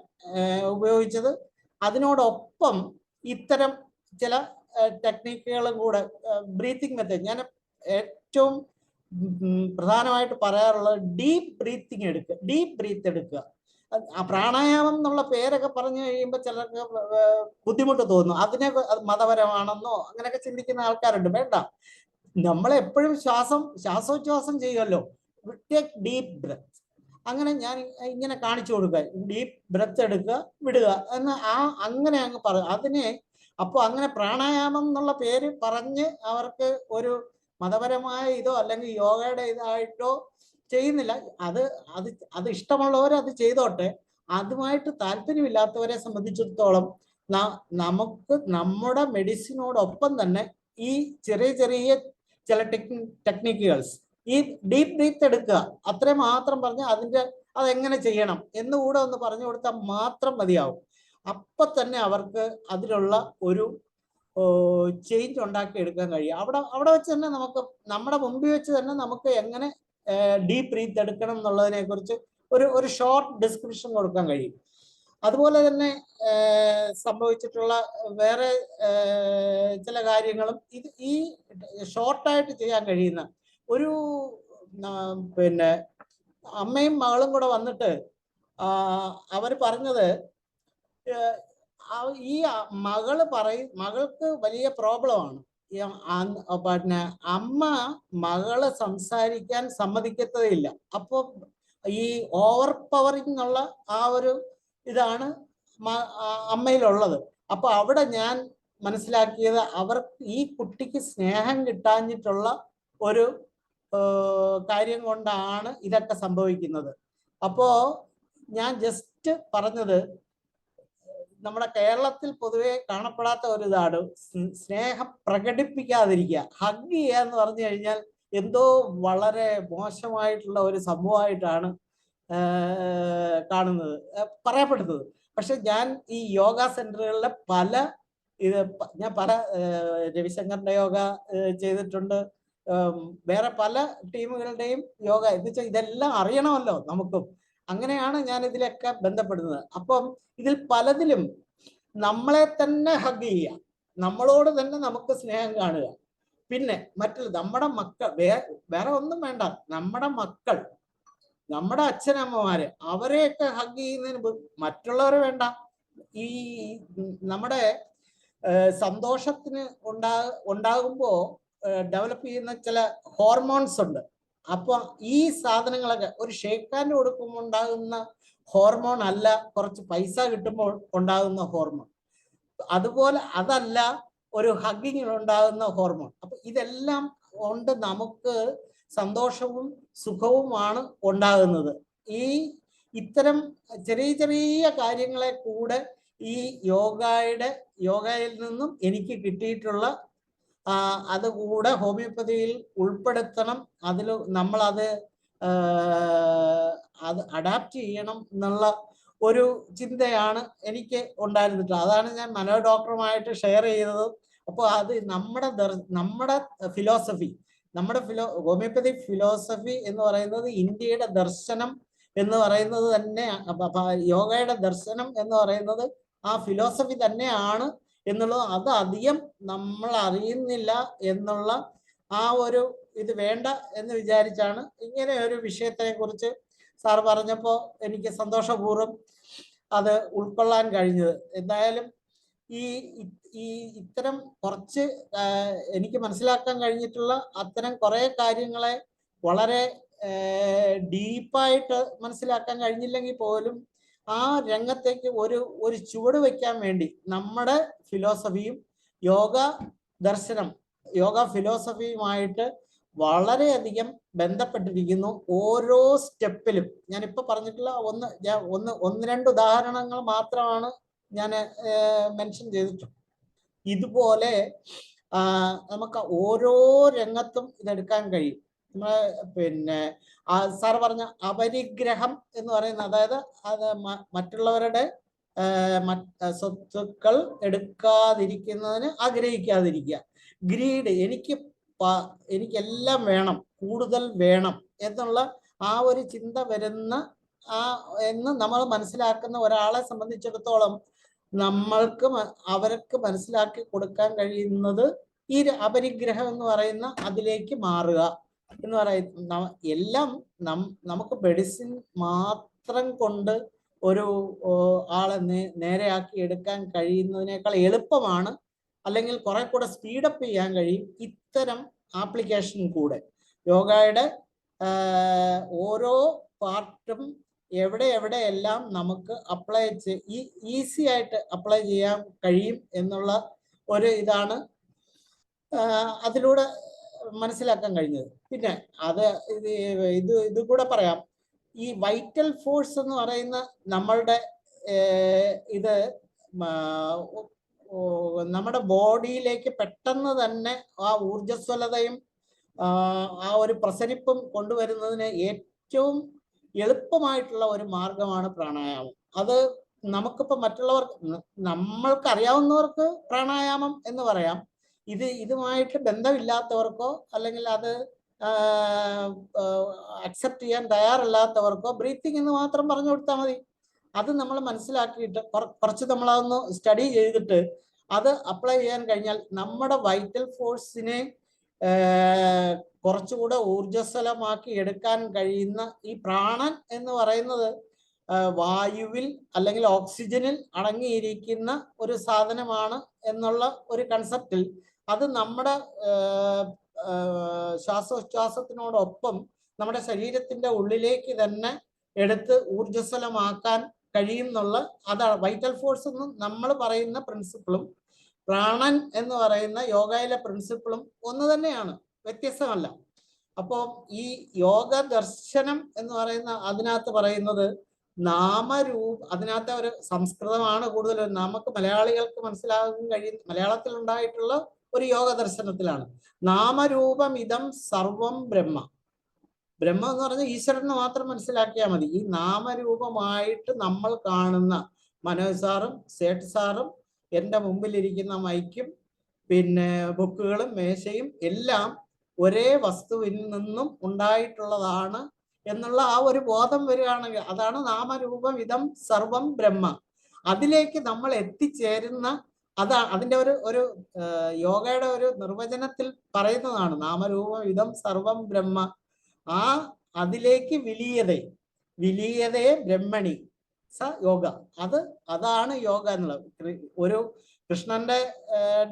ഉപയോഗിച്ചത്. അതിനോടൊപ്പം ഇത്തരം ചില ടെക്നിക്കുകളും കൂടെ, ബ്രീത്തിങ് മെത്തേഡ്, ഞാൻ ഏറ്റവും പ്രധാനമായിട്ട് പറയാറുള്ളത് ഡീപ്പ് ബ്രീത്തിങ് എടുക്കുക, ഡീപ്പ് ബ്രീത്ത് എടുക്കുക. പ്രാണായാമം എന്നുള്ള പേരൊക്കെ പറഞ്ഞു കഴിയുമ്പോൾ ചിലർക്ക് ബുദ്ധിമുട്ട് തോന്നുന്നു. അതിനെ മതപരമാണെന്നോ അങ്ങനെയൊക്കെ ചിന്തിക്കുന്ന ആൾക്കാരുണ്ട്. വേണ്ട, നമ്മളെപ്പോഴും ശ്വാസോച്ഛ്വാസം ചെയ്യുമല്ലോ. Take deep breath. അങ്ങനെ ഞാൻ ഇങ്ങനെ കാണിച്ചു കൊടുക്കുക, ഡീപ്പ് ബ്രെത്ത് എടുക്കുക, വിടുക എന്ന് അങ്ങനെ അങ്ങ് അതിനെ. അപ്പോൾ അങ്ങനെ പ്രാണായാമം എന്നുള്ള പേര് പറഞ്ഞ് അവർക്ക് ഒരു മതപരമായ ഇതോ അല്ലെങ്കിൽ യോഗയുടെ ഇതായിട്ടോ ചെയ്യുന്നില്ല. അത് ഇഷ്ടമുള്ളവർ അത് ചെയ്തോട്ടെ. അതുമായിട്ട് താല്പര്യമില്ലാത്തവരെ സംബന്ധിച്ചിടത്തോളം നമുക്ക് നമ്മുടെ മെഡിസിനോടൊപ്പം തന്നെ ഈ ചെറിയ ചില ടെക്നിക്കുകൾസ്, ഈ ഡീപ്പ് ബ്രീത്ത് എടുക്കുക, അത്രയും മാത്രം പറഞ്ഞ് അതെങ്ങനെ ചെയ്യണം എന്നുകൂടെ ഒന്ന് പറഞ്ഞു കൊടുത്താൽ മാത്രം മതിയാവും. അപ്പൊ തന്നെ അവർക്ക് അതിലുള്ള ഒരു ചേഞ്ച് ഉണ്ടാക്കി എടുക്കാൻ കഴിയും. അവിടെ വെച്ച് തന്നെ നമുക്ക് നമ്മുടെ മുമ്പിൽ വെച്ച് തന്നെ നമുക്ക് എങ്ങനെ ഡീപ്പ് ബ്രീത്ത് എടുക്കണം എന്നുള്ളതിനെ കുറിച്ച് ഒരു ഷോർട്ട് ഡിസ്ക്രിപ്ഷൻ കൊടുക്കാൻ കഴിയും. അതുപോലെ തന്നെ സംഭവിച്ചിട്ടുള്ള വേറെ ചില കാര്യങ്ങളും ഈ ഷോർട്ടായിട്ട് ചെയ്യാൻ കഴിയുന്ന പിന്നെ അമ്മയും മകളും കൂടെ വന്നിട്ട് അവർ പറഞ്ഞത്, ഈ മകൾക്ക് വലിയ പ്രോബ്ലമാണ്. പിന്നെ അമ്മ മകള് സംസാരിക്കാൻ സമ്മതിക്കത്തതില്ല. അപ്പൊ ഈ ഓവർ പവറിംഗ് എന്നുള്ള ആ ഒരു ഇതാണ് അമ്മയിലുള്ളത്. അപ്പൊ അവിടെ ഞാൻ മനസ്സിലാക്കിയത് ഈ കുട്ടിക്ക് സ്നേഹം കിട്ടാഞ്ഞിട്ടുള്ള ഒരു കാര്യം കൊണ്ടാണ് ഇതൊക്കെ സംഭവിക്കുന്നത്. അപ്പോ ഞാൻ ജസ്റ്റ് പറഞ്ഞത്, നമ്മുടെ കേരളത്തിൽ പൊതുവെ കാണപ്പെടാത്ത ഒരു ഇതാണ് സ്നേഹം പ്രകടിപ്പിക്കാതിരിക്കുക. ഹഗ് ചെയ്യുക എന്ന് പറഞ്ഞു കഴിഞ്ഞാൽ എന്തോ വളരെ മോശമായിട്ടുള്ള ഒരു സംഭവമായിട്ടാണ് കാണുന്നത്, പറയപ്പെടുന്നത്. പക്ഷെ ഞാൻ ഈ യോഗ സെന്ററുകളിലെ ഞാൻ പല രവിശങ്കറിന്റെ യോഗ ചെയ്തിട്ടുണ്ട്, വേറെ പല ടീമുകളുടെയും യോഗ എന്ന് വെച്ചാൽ ഇതെല്ലാം അറിയണമല്ലോ നമുക്കും. അങ്ങനെയാണ് ഞാൻ ഇതിലൊക്കെ ബന്ധപ്പെടുന്നത്. അപ്പം ഇതിൽ പലതിലും നമ്മളെ തന്നെ ഹഗ് ചെയ്യുക, നമ്മളോട് തന്നെ നമുക്ക് സ്നേഹം കാണുക. പിന്നെ നമ്മുടെ മക്കൾ, വേറെ ഒന്നും വേണ്ട, നമ്മുടെ മക്കൾ, നമ്മുടെ അച്ഛനമ്മമാര്, അവരെയൊക്കെ ഹഗ് ചെയ്യുന്നതിന് മറ്റുള്ളവരെ വേണ്ട. ഈ നമ്മുടെ സന്തോഷത്തിന് ഉണ്ടാകുമ്പോ ഡെവലപ്പ് ചെയ്യുന്ന ചില ഹോർമോൺസ് ഉണ്ട്. അപ്പൊ ഈ സാധനങ്ങളൊക്കെ ഒരു ഷേക്ക് ഹാൻഡ് കൊടുക്കുമ്പോൾ ഉണ്ടാകുന്ന ഹോർമോൺ അല്ല കുറച്ച് പൈസ കിട്ടുമ്പോൾ ഉണ്ടാകുന്ന ഹോർമോൺ. അതുപോലെ അതല്ല ഒരു ഹഗ്ഗിങ്ങിൽ ഉണ്ടാകുന്ന ഹോർമോൺ. അപ്പൊ ഇതെല്ലാം കൊണ്ട് നമുക്ക് സന്തോഷവും സുഖവുമാണ് ഉണ്ടാകുന്നത്. ഇത്തരം ചെറിയ ചെറിയ കാര്യങ്ങളെ കൂടെ ഈ യോഗയിൽ നിന്നും എനിക്ക് കിട്ടിയിട്ടുള്ള അതുകൂടെ ഹോമിയോപ്പതിയിൽ ഉൾപ്പെടുത്തണം. നമ്മളത് അഡാപ്റ്റ് ചെയ്യണം എന്നുള്ള ഒരു ചിന്തയാണ് എനിക്ക് ഉണ്ടായിരുന്നിട്ട്. അതാണ് ഞാൻ മനോജ് ഡോക്ടറുമായിട്ട് ഷെയർ ചെയ്തത്. അപ്പോൾ അത് നമ്മുടെ ഫിലോസഫി, ഹോമിയോപ്പതി ഫിലോസഫി എന്ന് പറയുന്നത് ഇന്ത്യയുടെ ദർശനം എന്ന് പറയുന്നത് തന്നെ, യോഗയുടെ ദർശനം എന്ന് പറയുന്നത് ആ ഫിലോസഫി തന്നെയാണ് എന്നുള്ളത് അത് അധികം നമ്മൾ അറിയുന്നില്ല എന്നുള്ള ആ ഒരു ഇത് വേണ്ട എന്ന് വിചാരിച്ചാണ് ഇങ്ങനെ ഒരു വിഷയത്തെ കുറിച്ച് സാർ പറഞ്ഞപ്പോൾ എനിക്ക് സന്തോഷപൂർവ്വം അത് ഉൾക്കൊള്ളാൻ കഴിഞ്ഞത്. എന്തായാലും ഇത്തരം കുറച്ച് എനിക്ക് മനസ്സിലാക്കാൻ കഴിഞ്ഞിട്ടുള്ള അത്തരം കുറെ കാര്യങ്ങളെ വളരെ ഡീപ്പായിട്ട് മനസ്സിലാക്കാൻ കഴിഞ്ഞില്ലെങ്കിൽ പോലും ആ രംഗത്തേക്ക് ഒരു ചുവട് വയ്ക്കാൻ വേണ്ടി നമ്മുടെ ഫിലോസഫിയും യോഗ ഫിലോസഫിയുമായിട്ട് വളരെയധികം ബന്ധപ്പെട്ടിരിക്കുന്നു. ഓരോ സ്റ്റെപ്പിലും ഞാനിപ്പോ പറഞ്ഞിട്ടുള്ള ഒന്ന് രണ്ട് ഉദാഹരണങ്ങൾ മാത്രമാണ് ഞാൻ മെൻഷൻ ചെയ്തിട്ടുണ്ട്. ഇതുപോലെ നമുക്ക് ഓരോ രംഗത്തും ഇതെടുക്കാൻ കഴിയും. പിന്നെ സാർ പറഞ്ഞ അപരിഗ്രഹം എന്ന് പറയുന്ന, അതായത് അത് മറ്റുള്ളവരുടെ സ്വത്തുക്കൾ എടുക്കാതിരിക്കുന്നതിന് ആഗ്രഹിക്കാതിരിക്കുക. ഗ്രീഡ്, എനിക്കെല്ലാം വേണം, കൂടുതൽ വേണം എന്നുള്ള ആ ഒരു ചിന്ത വരുന്ന എന്ന് നമ്മൾ മനസ്സിലാക്കുന്ന ഒരാളെ സംബന്ധിച്ചിടത്തോളം അവർക്ക് മനസ്സിലാക്കി കൊടുക്കാൻ കഴിയുന്നത് ഈ അപരിഗ്രഹം എന്ന് പറയുന്ന അതിലേക്ക് മാറുക എന്ന് പറയുന്ന എല്ലാം നമുക്ക് മെഡിസിൻ മാത്രം കൊണ്ട് ഒരു ആളെ നേരെയാക്കി എടുക്കാൻ കഴിയുന്നതിനേക്കാൾ എളുപ്പമാണ്, അല്ലെങ്കിൽ കുറെ കൂടെ സ്പീഡപ്പ് ചെയ്യാൻ കഴിയും ഇത്തരം ആപ്ലിക്കേഷൻ കൂടെ. യോഗയുടെ ഓരോ പാർട്ടും എവിടെയെല്ലാം നമുക്ക് ഈസി ആയിട്ട് അപ്ലൈ ചെയ്യാൻ കഴിയും എന്നുള്ള ഒരു ഇതാണ് അതിലൂടെ മനസ്സിലാക്കാൻ കഴിഞ്ഞത്. പിന്നെ ഇത് കൂടെ പറയാം, ഈ വൈറ്റൽ ഫോഴ്സ് എന്ന് പറയുന്ന നമ്മളുടെ നമ്മുടെ ബോഡിയിലേക്ക് പെട്ടെന്ന് തന്നെ ആ ഊർജ്ജസ്വലതയും ആ ഒരു പ്രസരിപ്പും കൊണ്ടുവരുന്നതിന് ഏറ്റവും എളുപ്പമായിട്ടുള്ള ഒരു മാർഗമാണ് പ്രാണായാമം. അത് നമുക്കിപ്പോൾ നമ്മൾക്ക് അറിയാവുന്നവർക്ക് പ്രാണായാമം എന്ന് പറയാം. ഇതുമായിട്ട് ബന്ധമില്ലാത്തവർക്കോ അല്ലെങ്കിൽ അത് അക്സെപ്റ്റ് ചെയ്യാൻ തയ്യാറല്ലാത്തവർക്കോ ബ്രീത്തിങ് എന്ന് മാത്രം പറഞ്ഞു കൊടുത്താൽ മതി. അത് നമ്മൾ മനസ്സിലാക്കിയിട്ട് കുറച്ച് നമ്മളതൊന്ന് സ്റ്റഡി ചെയ്തിട്ട് അത് അപ്ലൈ ചെയ്യാൻ കഴിഞ്ഞാൽ നമ്മുടെ വൈറ്റൽ ഫോഴ്സിനെ കുറച്ചുകൂടെ ഊർജ്ജസ്വലമാക്കി എടുക്കാൻ കഴിയുന്ന ഈ പ്രാണൻ എന്ന് പറയുന്നത് വായുവിൽ അല്ലെങ്കിൽ ഓക്സിജനിൽ അടങ്ങിയിരിക്കുന്ന ഒരു സാധനമാണ് എന്നുള്ള ഒരു കൺസെപ്റ്റിൽ അത് നമ്മുടെ ശ്വാസോച്ഛ്വാസത്തിനോടൊപ്പം നമ്മുടെ ശരീരത്തിന്റെ ഉള്ളിലേക്ക് തന്നെ എടുത്ത് ഊർജ്ജസ്വലമാക്കാൻ കഴിയും എന്നുള്ള അതാണ് വൈറ്റൽ ഫോഴ്സ് എന്ന് നമ്മൾ പറയുന്ന പ്രിൻസിപ്പിളും പ്രാണൻ എന്ന് പറയുന്ന യോഗയിലെ പ്രിൻസിപ്പിളും ഒന്ന് തന്നെയാണ്, വ്യത്യസ്തമല്ല. അപ്പോൾ ഈ യോഗ ദർശനം എന്ന് പറയുന്ന അതിനകത്ത് പറയുന്നത് അതിനകത്ത് ഒരു സംസ്കൃതമാണ് കൂടുതലും നമുക്ക് മലയാളികൾക്ക് മനസ്സിലാകാൻ കഴിയുന്ന, മലയാളത്തിൽ ഉണ്ടായിട്ടുള്ള ഒരു യോഗ ദർശനത്തിലാണ്. നാമരൂപം ഇതം സർവം ബ്രഹ്മ. ബ്രഹ്മ എന്ന് പറഞ്ഞാൽ ഈശ്വരനെ മാത്രം മനസ്സിലാക്കിയാൽ മതി. ഈ നാമരൂപമായിട്ട് നമ്മൾ കാണുന്ന മനോജ് സാറും സേഠ് സാറും എൻ്റെ മുമ്പിലിരിക്കുന്ന മൈക്കും പിന്നെ ബുക്കുകളും മേശയും എല്ലാം ഒരേ വസ്തുവിൽ നിന്നും ഉണ്ടായിട്ടുള്ളതാണ് എന്നുള്ള ആ ഒരു ബോധം വരികയാണെങ്കിൽ അതാണ് നാമരൂപം ഇതം സർവം ബ്രഹ്മ. അതിലേക്ക് നമ്മൾ എത്തിച്ചേരുന്ന അതിന്റെ ഒരു യോഗയുടെ ഒരു നിർവചനത്തിൽ പറയുന്നതാണ് നാമരൂപം ഇതം സർവം ബ്രഹ്മ. അതിലേക്ക് വിലീയതേ ബ്രഹ്മണി സ യോഗ. അതാണ് യോഗ എന്നുള്ളത്. ഒരു കൃഷ്ണന്റെ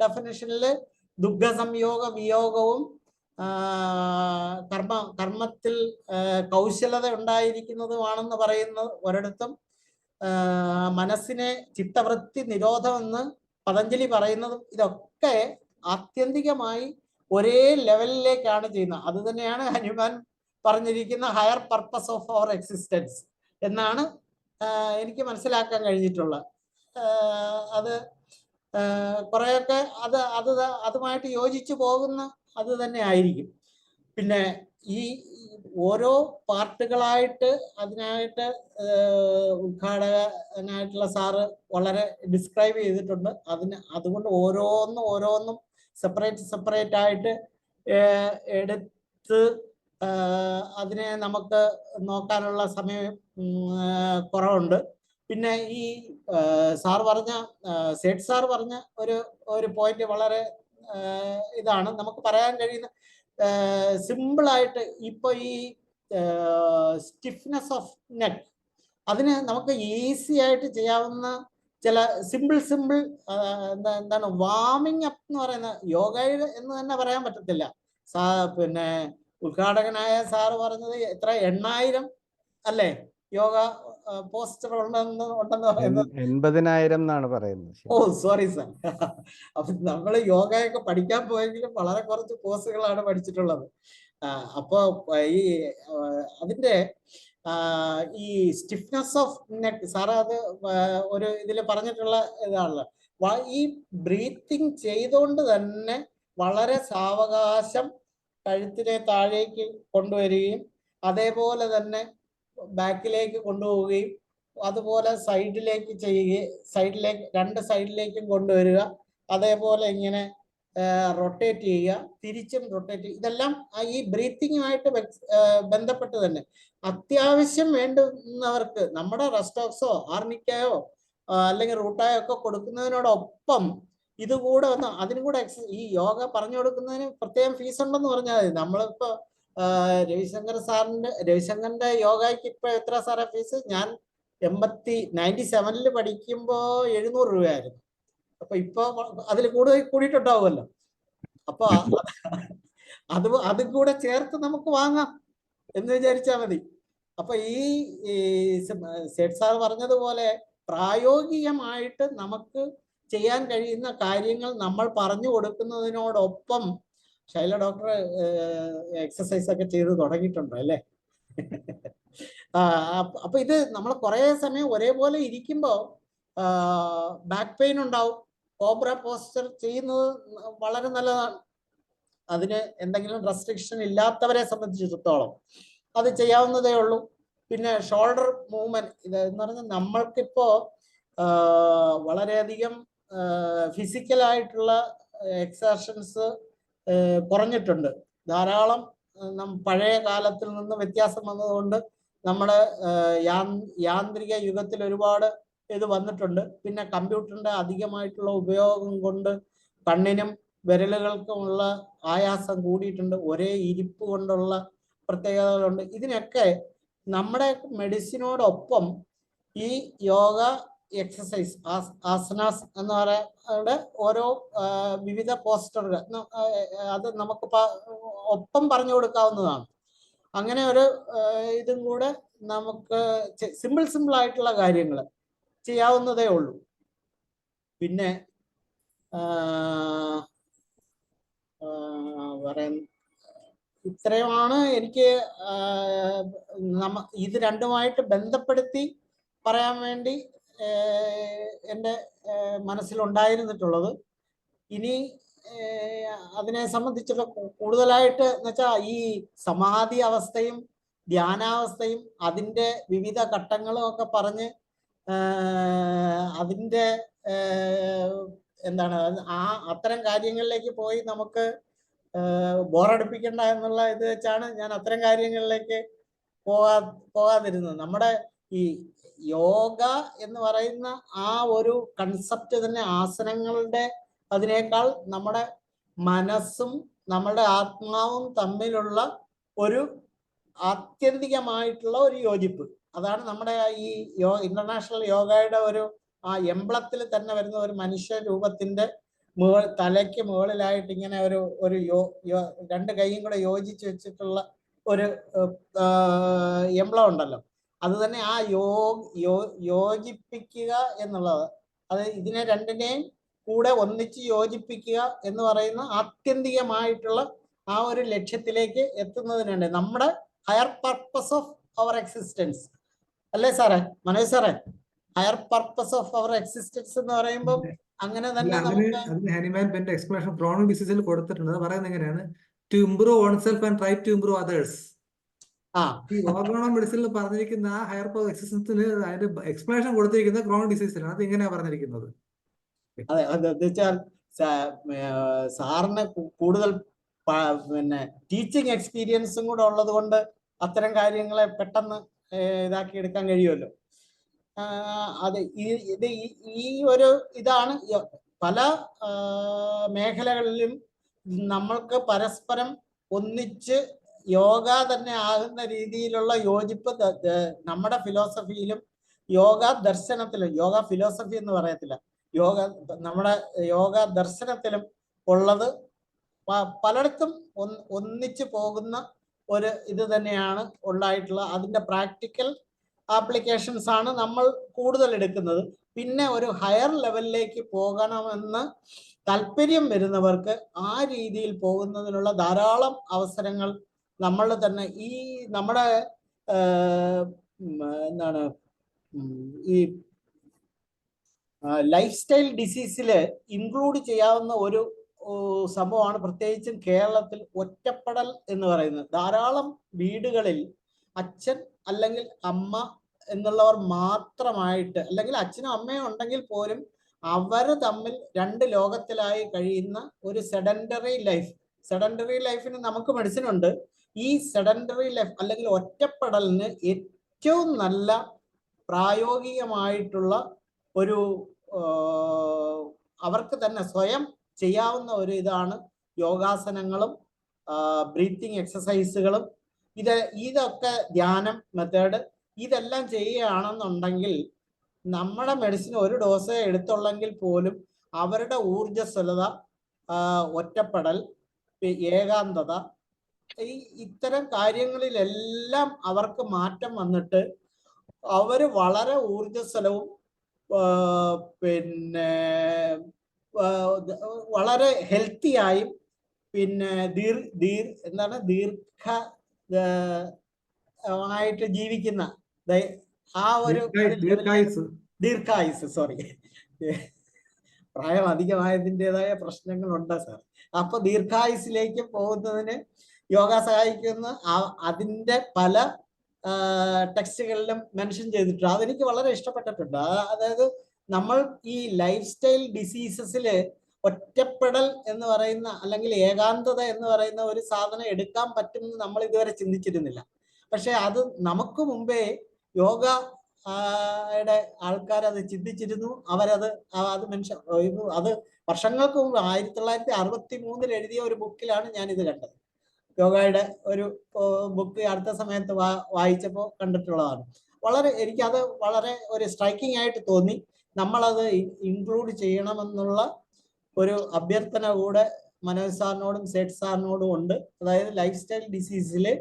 ഡെഫിനിഷനില് ദുഃഖ സംയോഗ വിയോഗവും കർമ്മത്തിൽ കൗശലത ഉണ്ടായിരിക്കുന്നതുമാണെന്ന് പറയുന്നത് ഒരിടത്തും മനസ്സിനെ ചിത്തവൃത്തി നിരോധമെന്ന് പതഞ്ജലി പറയുന്നതും ഇതൊക്കെ ആത്യന്തികമായി ഒരേ ലെവലിലേക്കാണ് ചെയ്യുന്നത്. അത് തന്നെയാണ് ഹനുമാൻ പറഞ്ഞിരിക്കുന്ന higher purpose of our existence എന്നാണ് എനിക്ക് മനസ്സിലാക്കാൻ കഴിഞ്ഞിട്ടുള്ളത്. അത് കുറെയൊക്കെ അതുമായിട്ട് യോജിച്ചു പോകുന്ന അത് തന്നെ ആയിരിക്കും. പിന്നെ ഈ ഓരോ പാർട്ടുകളായിട്ട് അതിനായിട്ട് ഉദ്ഘാടകനായിട്ടുള്ള സാറ് വളരെ ഡിസ്ക്രൈബ് ചെയ്തിട്ടുണ്ട്. അതുകൊണ്ട് ഓരോന്നും സെപ്പറേറ്റ് ആയിട്ട് എടുത്ത് അതിനെ നമുക്ക് നോക്കാനുള്ള സമയം കുറവുണ്ട്. പിന്നെ ഈ സേഠ് സാർ പറഞ്ഞ ഒരു പോയിന്റ് വളരെ ഇതാണ് നമുക്ക് പറയാൻ കഴിയുന്ന. സിമ്പിളായിട്ട് ഇപ്പൊ ഈ സ്റ്റിഫ്നെസ് ഓഫ് നെക്ക് അതിന് നമുക്ക് ഈസി ആയിട്ട് ചെയ്യാവുന്ന ചില സിമ്പിൾ എന്താണ് വാമിങ് അപ്പ് എന്ന് പറയുന്ന യോഗ എന്ന് തന്നെ പറയാൻ പറ്റത്തില്ല. പിന്നെ ഉദ്ഘാടകനായ സാറ് പറഞ്ഞത് എത്ര 8000 അല്ലേ യോഗ പോസ്റ്റർ ഉണ്ടെന്ന് പറയുന്നത് 80,000 എന്നാണ് പറയുന്നത്. ഓ സോറി സാർ. അപ്പൊ നമ്മള് യോഗയൊക്കെ പഠിക്കാൻ പോയെങ്കിലും വളരെ കുറച്ച് കോഴ്സുകളാണ് പഠിച്ചിട്ടുള്ളത്. അപ്പൊ ഈ അതിന്റെ ഈ സ്റ്റിഫ്നെസ് ഓഫ് നെക്ക് സാറ് അത് ഒരു ഇതിൽ പറഞ്ഞിട്ടുള്ള ഇതാണല്ലോ. ഈ ബ്രീത്തിങ് ചെയ്തുകൊണ്ട് തന്നെ വളരെ സാവകാശം കഴുത്തിനെ താഴേക്ക് കൊണ്ടുവരികയും അതേപോലെ തന്നെ ബാക്കിലേക്ക് കൊണ്ടുപോവുകയും അതുപോലെ സൈഡിലേക്ക് രണ്ട് സൈഡിലേക്കും കൊണ്ടുവരിക, അതേപോലെ ഇങ്ങനെ റൊട്ടേറ്റ് ചെയ്യുക, തിരിച്ചും റൊട്ടേറ്റ് ചെയ്യുക. ഇതെല്ലാം ഈ ബ്രീത്തിങ്ങുമായിട്ട് ബന്ധപ്പെട്ട് തന്നെ അത്യാവശ്യം വേണ്ടുന്നവർക്ക് നമ്മുടെ റെസ്റ്റോക്സോ ആർണിക്കയോ അല്ലെങ്കിൽ റൂട്ടായോ ഒക്കെ കൊടുക്കുന്നതിനോടൊപ്പം ഇതുകൂടെ അതിനും കൂടെ ഈ യോഗ പറഞ്ഞു കൊടുക്കുന്നതിന് പ്രത്യേകം ഫീസ് ഉണ്ടെന്ന് പറഞ്ഞാൽ മതി. നമ്മളിപ്പോ രവിശങ്കറിന്റെ യോഗയ്ക്ക് ഇപ്പൊ എത്ര സാറേ ഫീസ്? ഞാൻ 97 പഠിക്കുമ്പോ 700 രൂപയായിരുന്നു. അപ്പൊ ഇപ്പൊ അതിൽ കൂടിയിട്ടുണ്ടാവുമല്ലോ. അപ്പൊ അതും കൂടെ ചേർത്ത് നമുക്ക് വാങ്ങാം എന്ന് വിചാരിച്ചാൽ മതി. അപ്പൊ ഈ സേഠ് സാർ പറഞ്ഞതുപോലെ പ്രായോഗികമായിട്ട് നമുക്ക് ചെയ്യാൻ കഴിയുന്ന കാര്യങ്ങൾ നമ്മൾ പറഞ്ഞു കൊടുക്കുന്നതിനോടൊപ്പം ശൈല ഡോക്ടർ എക്സസൈസ് ഒക്കെ ചെയ്ത് തുടങ്ങിയിട്ടുണ്ടോ അല്ലേ? അപ്പൊ ഇത് നമ്മൾ കുറെ സമയം ഒരേപോലെ ഇരിക്കുമ്പോൾ ബാക്ക് പെയിൻ ഉണ്ടാവും. കോബ്ര പോസ്റ്റർ ചെയ്യുന്നത് വളരെ നല്ലതാണ്. അതിന് എന്തെങ്കിലും റെസ്ട്രിക്ഷൻ ഇല്ലാത്തവരെ സംബന്ധിച്ചിടത്തോളം അത് ചെയ്യാവുന്നതേ ഉള്ളൂ. പിന്നെ ഷോൾഡർ മൂവ്മെന്റ് എന്ന് പറഞ്ഞാൽ നമ്മൾക്കിപ്പോ വളരെയധികം ഫിസിക്കലായിട്ടുള്ള എക്സർഷൻസ് കുറഞ്ഞിട്ടുണ്ട്. ധാരാളം പഴയ കാലത്തിൽ നിന്ന് വ്യത്യാസം വന്നതുകൊണ്ട് നമ്മുടെ യാന്ത്രിക യുഗത്തിൽ ഒരുപാട് ഇത് വന്നിട്ടുണ്ട്. പിന്നെ കമ്പ്യൂട്ടറിന്റെ അധികമായിട്ടുള്ള ഉപയോഗം കൊണ്ട് കണ്ണിനും വിരലുകൾക്കുമുള്ള ആയാസം കൂടിയിട്ടുണ്ട്. ഒരേ ഇരിപ്പ് കൊണ്ടുള്ള പ്രത്യേകതകളുണ്ട്. ഇതിനൊക്കെ നമ്മുടെ മെഡിസിനോടൊപ്പം ഈ യോഗ എക്സസൈസ് ആസനാസ് എന്ന് പറയുന്ന ഓരോ വിവിധ പോസ്റ്ററുകൾ അത് നമുക്ക് ഒപ്പം പറഞ്ഞു കൊടുക്കാവുന്നതാണ്. അങ്ങനെ ഒരു ഇതും കൂടെ നമുക്ക് സിമ്പിൾ ആയിട്ടുള്ള കാര്യങ്ങൾ ചെയ്യാവുന്നതേ ഉള്ളൂ. പിന്നെ ഇത്രയുമാണ് എനിക്ക് ഇത് രണ്ടുമായിട്ട് ബന്ധപ്പെടുത്തി പറയാൻ വേണ്ടി എൻ്റെ മനസ്സിലുണ്ടായിരുന്നിട്ടുള്ളത്. ഇനി അതിനെ സംബന്ധിച്ചുള്ള കൂടുതലായിട്ട് എന്ന് വെച്ചാൽ ഈ സമാധി അവസ്ഥയും ധ്യാനാവസ്ഥയും അതിൻ്റെ വിവിധ ഘട്ടങ്ങളും ഒക്കെ പറഞ്ഞ് അതിൻ്റെ എന്താണ് അത്തരം കാര്യങ്ങളിലേക്ക് പോയി നമുക്ക് ബോറടിപ്പിക്കണ്ട എന്നുള്ള ഇത് വെച്ചാണ് ഞാൻ അത്തരം കാര്യങ്ങളിലേക്ക് പോകാതിരുന്നത്. നമ്മുടെ ഈ യോഗ എന്ന് പറയുന്ന ആ ഒരു കൺസെപ്റ്റ് തന്നെ ആസനങ്ങളുടെ അതിനേക്കാൾ നമ്മുടെ മനസ്സും നമ്മുടെ ആത്മാവും തമ്മിലുള്ള ഒരു ആത്യന്തികമായിട്ടുള്ള ഒരു യോജിപ്പ്. അതാണ് നമ്മുടെ ഈ ഇന്റർനാഷണൽ യോഗയുടെ ഒരു ആ എംബ്ലത്തിൽ തന്നെ വരുന്ന ഒരു മനുഷ്യ രൂപത്തിന്റെ തലയ്ക്ക് മുകളിലായിട്ട് ഇങ്ങനെ ഒരു രണ്ട് കൈയും കൂടെ യോജിച്ച് വെച്ചിട്ടുള്ള ഒരു എംബ്ലം ഉണ്ടല്ലോ. അത് തന്നെ ആ യോജിപ്പിക്കുക എന്നുള്ളത്, അത് ഇതിനെ രണ്ടിനെയും കൂടെ ഒന്നിച്ച് യോജിപ്പിക്കുക എന്ന് പറയുന്ന ആത്യന്തികമായിട്ടുള്ള ആ ഒരു ലക്ഷ്യത്തിലേക്ക് എത്തുന്നതിനുണ്ട് നമ്മുടെ higher purpose of our existence. അല്ലേ സാറേ, മനോജ് സാറേ? Higher purpose of our existence എന്ന് പറയുമ്പോൾ അങ്ങനെ തന്നെ ഹനിമാൻ പെന്റെ എക്സ്പ്ലനേഷൻ ക്രോണിക് ഡിസീസിൽ കൊടുത്തിട്ടുണ്ട്. അത് പറയുന്നത് എങ്ങനെയാണ്? To improve on self and try to improve others. ഈ ഓർഗോണോ മെഡിസിനിൽ പറഞ്ഞിരിക്കുന്ന ആ ഹയർ പവർ എക്സിസ്റ്റൻസിന് അതിന്റെ എക്സ്പ്ലനേഷൻ കൊടുത്തിരിക്കുന്നത് ക്രോണിക് ഡിസീസിലാണ്. അത് ഇങ്ങനെയാ പറഞ്ഞിരിക്കുന്നത്. അതെ, എന്താ വെച്ചാൽ സാറിന് കൂടുതൽ പിന്നെ ടീച്ചിങ് എക്സ്പീരിയൻസും കൂടെ ഉള്ളത് കൊണ്ട് അത്തരം കാര്യങ്ങളെ പെട്ടെന്ന് ഇതാക്കി എടുക്കാൻ കഴിയുമല്ലോ. അത് ഈ ഒരു ഇതാണ് പല മേഖലകളിലും നമ്മൾക്ക് പരസ്പരം ഒന്നിച്ച് യോഗ തന്നെ ആകുന്ന രീതിയിലുള്ള യോജിപ്പ് നമ്മുടെ ഫിലോസഫിയിലും യോഗ ദർശനത്തിലും, യോഗ ഫിലോസഫി എന്ന് പറയത്തില്ല, നമ്മുടെ യോഗ ദർശനത്തിലും ഉള്ളത് പലയിടത്തും ഒന്നിച്ചു പോകുന്ന ഒരു ഇത് തന്നെയാണ് ഉണ്ടായിട്ടുള്ള. അതിന്റെ പ്രാക്ടിക്കൽ ആപ്ലിക്കേഷൻസ് ആണ് നമ്മൾ കൂടുതൽ എടുക്കുന്നത്. പിന്നെ ഒരു ഹയർ ലെവലിലേക്ക് പോകണമെന്ന് താല്പര്യം വരുന്നവർക്ക് ആ രീതിയിൽ പോകുന്നതിനുള്ള ധാരാളം അവസരങ്ങൾ നമ്മൾ തന്നെ ഈ നമ്മുടെ എന്താണ് ഈ ലൈഫ് സ്റ്റൈൽ ഡിസീസിൽ ഇൻക്ലൂഡ് ചെയ്യാവുന്ന ഒരു സംഭവമാണ് പ്രത്യേകിച്ചും കേരളത്തിൽ ഒറ്റപ്പെടൽ എന്ന് പറയുന്നത്. ധാരാളം വീടുകളിൽ അച്ഛൻ അല്ലെങ്കിൽ അമ്മ എന്നുള്ളവർ മാത്രമായിട്ട്, അല്ലെങ്കിൽ അച്ഛനും അമ്മയും ഉണ്ടെങ്കിൽ പോലും അവർ തമ്മിൽ രണ്ട് ലോകത്തിലായി കഴിയുന്ന ഒരു സെഡൻഡറി ലൈഫ്. സെഡൻഡറി ലൈഫിന് നമുക്ക് മെഡിസിൻ ഉണ്ട്. ഈ സെഡൻഡറി ലൈഫ് അല്ലെങ്കിൽ ഒറ്റപ്പെടലിന് ഏറ്റവും നല്ല പ്രായോഗികമായിട്ടുള്ള ഒരു അവർക്ക് തന്നെ സ്വയം ചെയ്യാവുന്ന ഒരു ഇതാണ് യോഗാസനങ്ങളും ബ്രീത്തിങ് എക്സസൈസുകളും. ഇതൊക്കെ ധ്യാനം മെത്തേഡ് ഇതെല്ലാം ചെയ്യുകയാണെന്നുണ്ടെങ്കിൽ നമ്മുടെ മെഡിസിൻ ഒരു ഡോസേ എടുത്തുള്ളെങ്കിൽ പോലും അവരുടെ ഊർജ്ജസ്വലത, ഒറ്റപ്പെടൽ, ഏകാന്തത, ഇത്തരം കാര്യങ്ങളിലെല്ലാം അവർക്ക് മാറ്റം വന്നിട്ട് അവർ വളരെ ഊർജ്ജസ്വലവും പിന്നെ വളരെ ഹെൽത്തിയായും പിന്നെ ദീർഘമായിട്ട് ജീവിക്കുന്ന ആ ഒരു ദീർഘായുസ്, സോറി, പ്രായം അധികമായതിൻ്റെതായ പ്രശ്നങ്ങളുണ്ട് സാർ. അപ്പൊ ദീർഘായുസിലേക്ക് പോകുന്നതിന് യോഗ സഹായിക്കുന്ന അതിൻ്റെ പല ടെക്സ്റ്റുകളിലും മെൻഷൻ ചെയ്തിട്ടുണ്ട്. അതെനിക്ക് വളരെ ഇഷ്ടപ്പെട്ടിട്ടുണ്ട്. അതായത് നമ്മൾ ഈ ലൈഫ് സ്റ്റൈൽ ഡിസീസസില് ഒറ്റപ്പെടൽ എന്ന് പറയുന്ന അല്ലെങ്കിൽ ഏകാന്തത എന്ന് പറയുന്ന ഒരു സാധനം എടുക്കാൻ പറ്റുമെന്ന് നമ്മൾ ഇതുവരെ ചിന്തിച്ചിരുന്നില്ല. പക്ഷെ അത് നമുക്ക് മുമ്പേ യോഗ ആൾക്കാർ അത് ചിന്തിച്ചിരുന്നു. അവരത് അത് വർഷങ്ങൾക്ക് മുമ്പ് 1963 എഴുതിയ ഒരു ബുക്കിലാണ് ഞാൻ ഇത് കണ്ടത്. യോഗയുടെ ഒരു ബുക്ക് അടുത്ത സമയത്ത് വായിച്ചപ്പോൾ കണ്ടിട്ടുള്ളതാണ്. എനിക്കത് വളരെ ഒരു സ്ട്രൈക്കിംഗ് ആയിട്ട് തോന്നി. നമ്മളത് ഇൻക്ലൂഡ് ചെയ്യണമെന്നുള്ള ഒരു അഭ്യർത്ഥന കൂടെ മനോജ് സാറിനോടും സേഠ് സാറിനോടും ഉണ്ട്. അതായത് ലൈഫ് സ്റ്റൈൽ ഡിസീസില്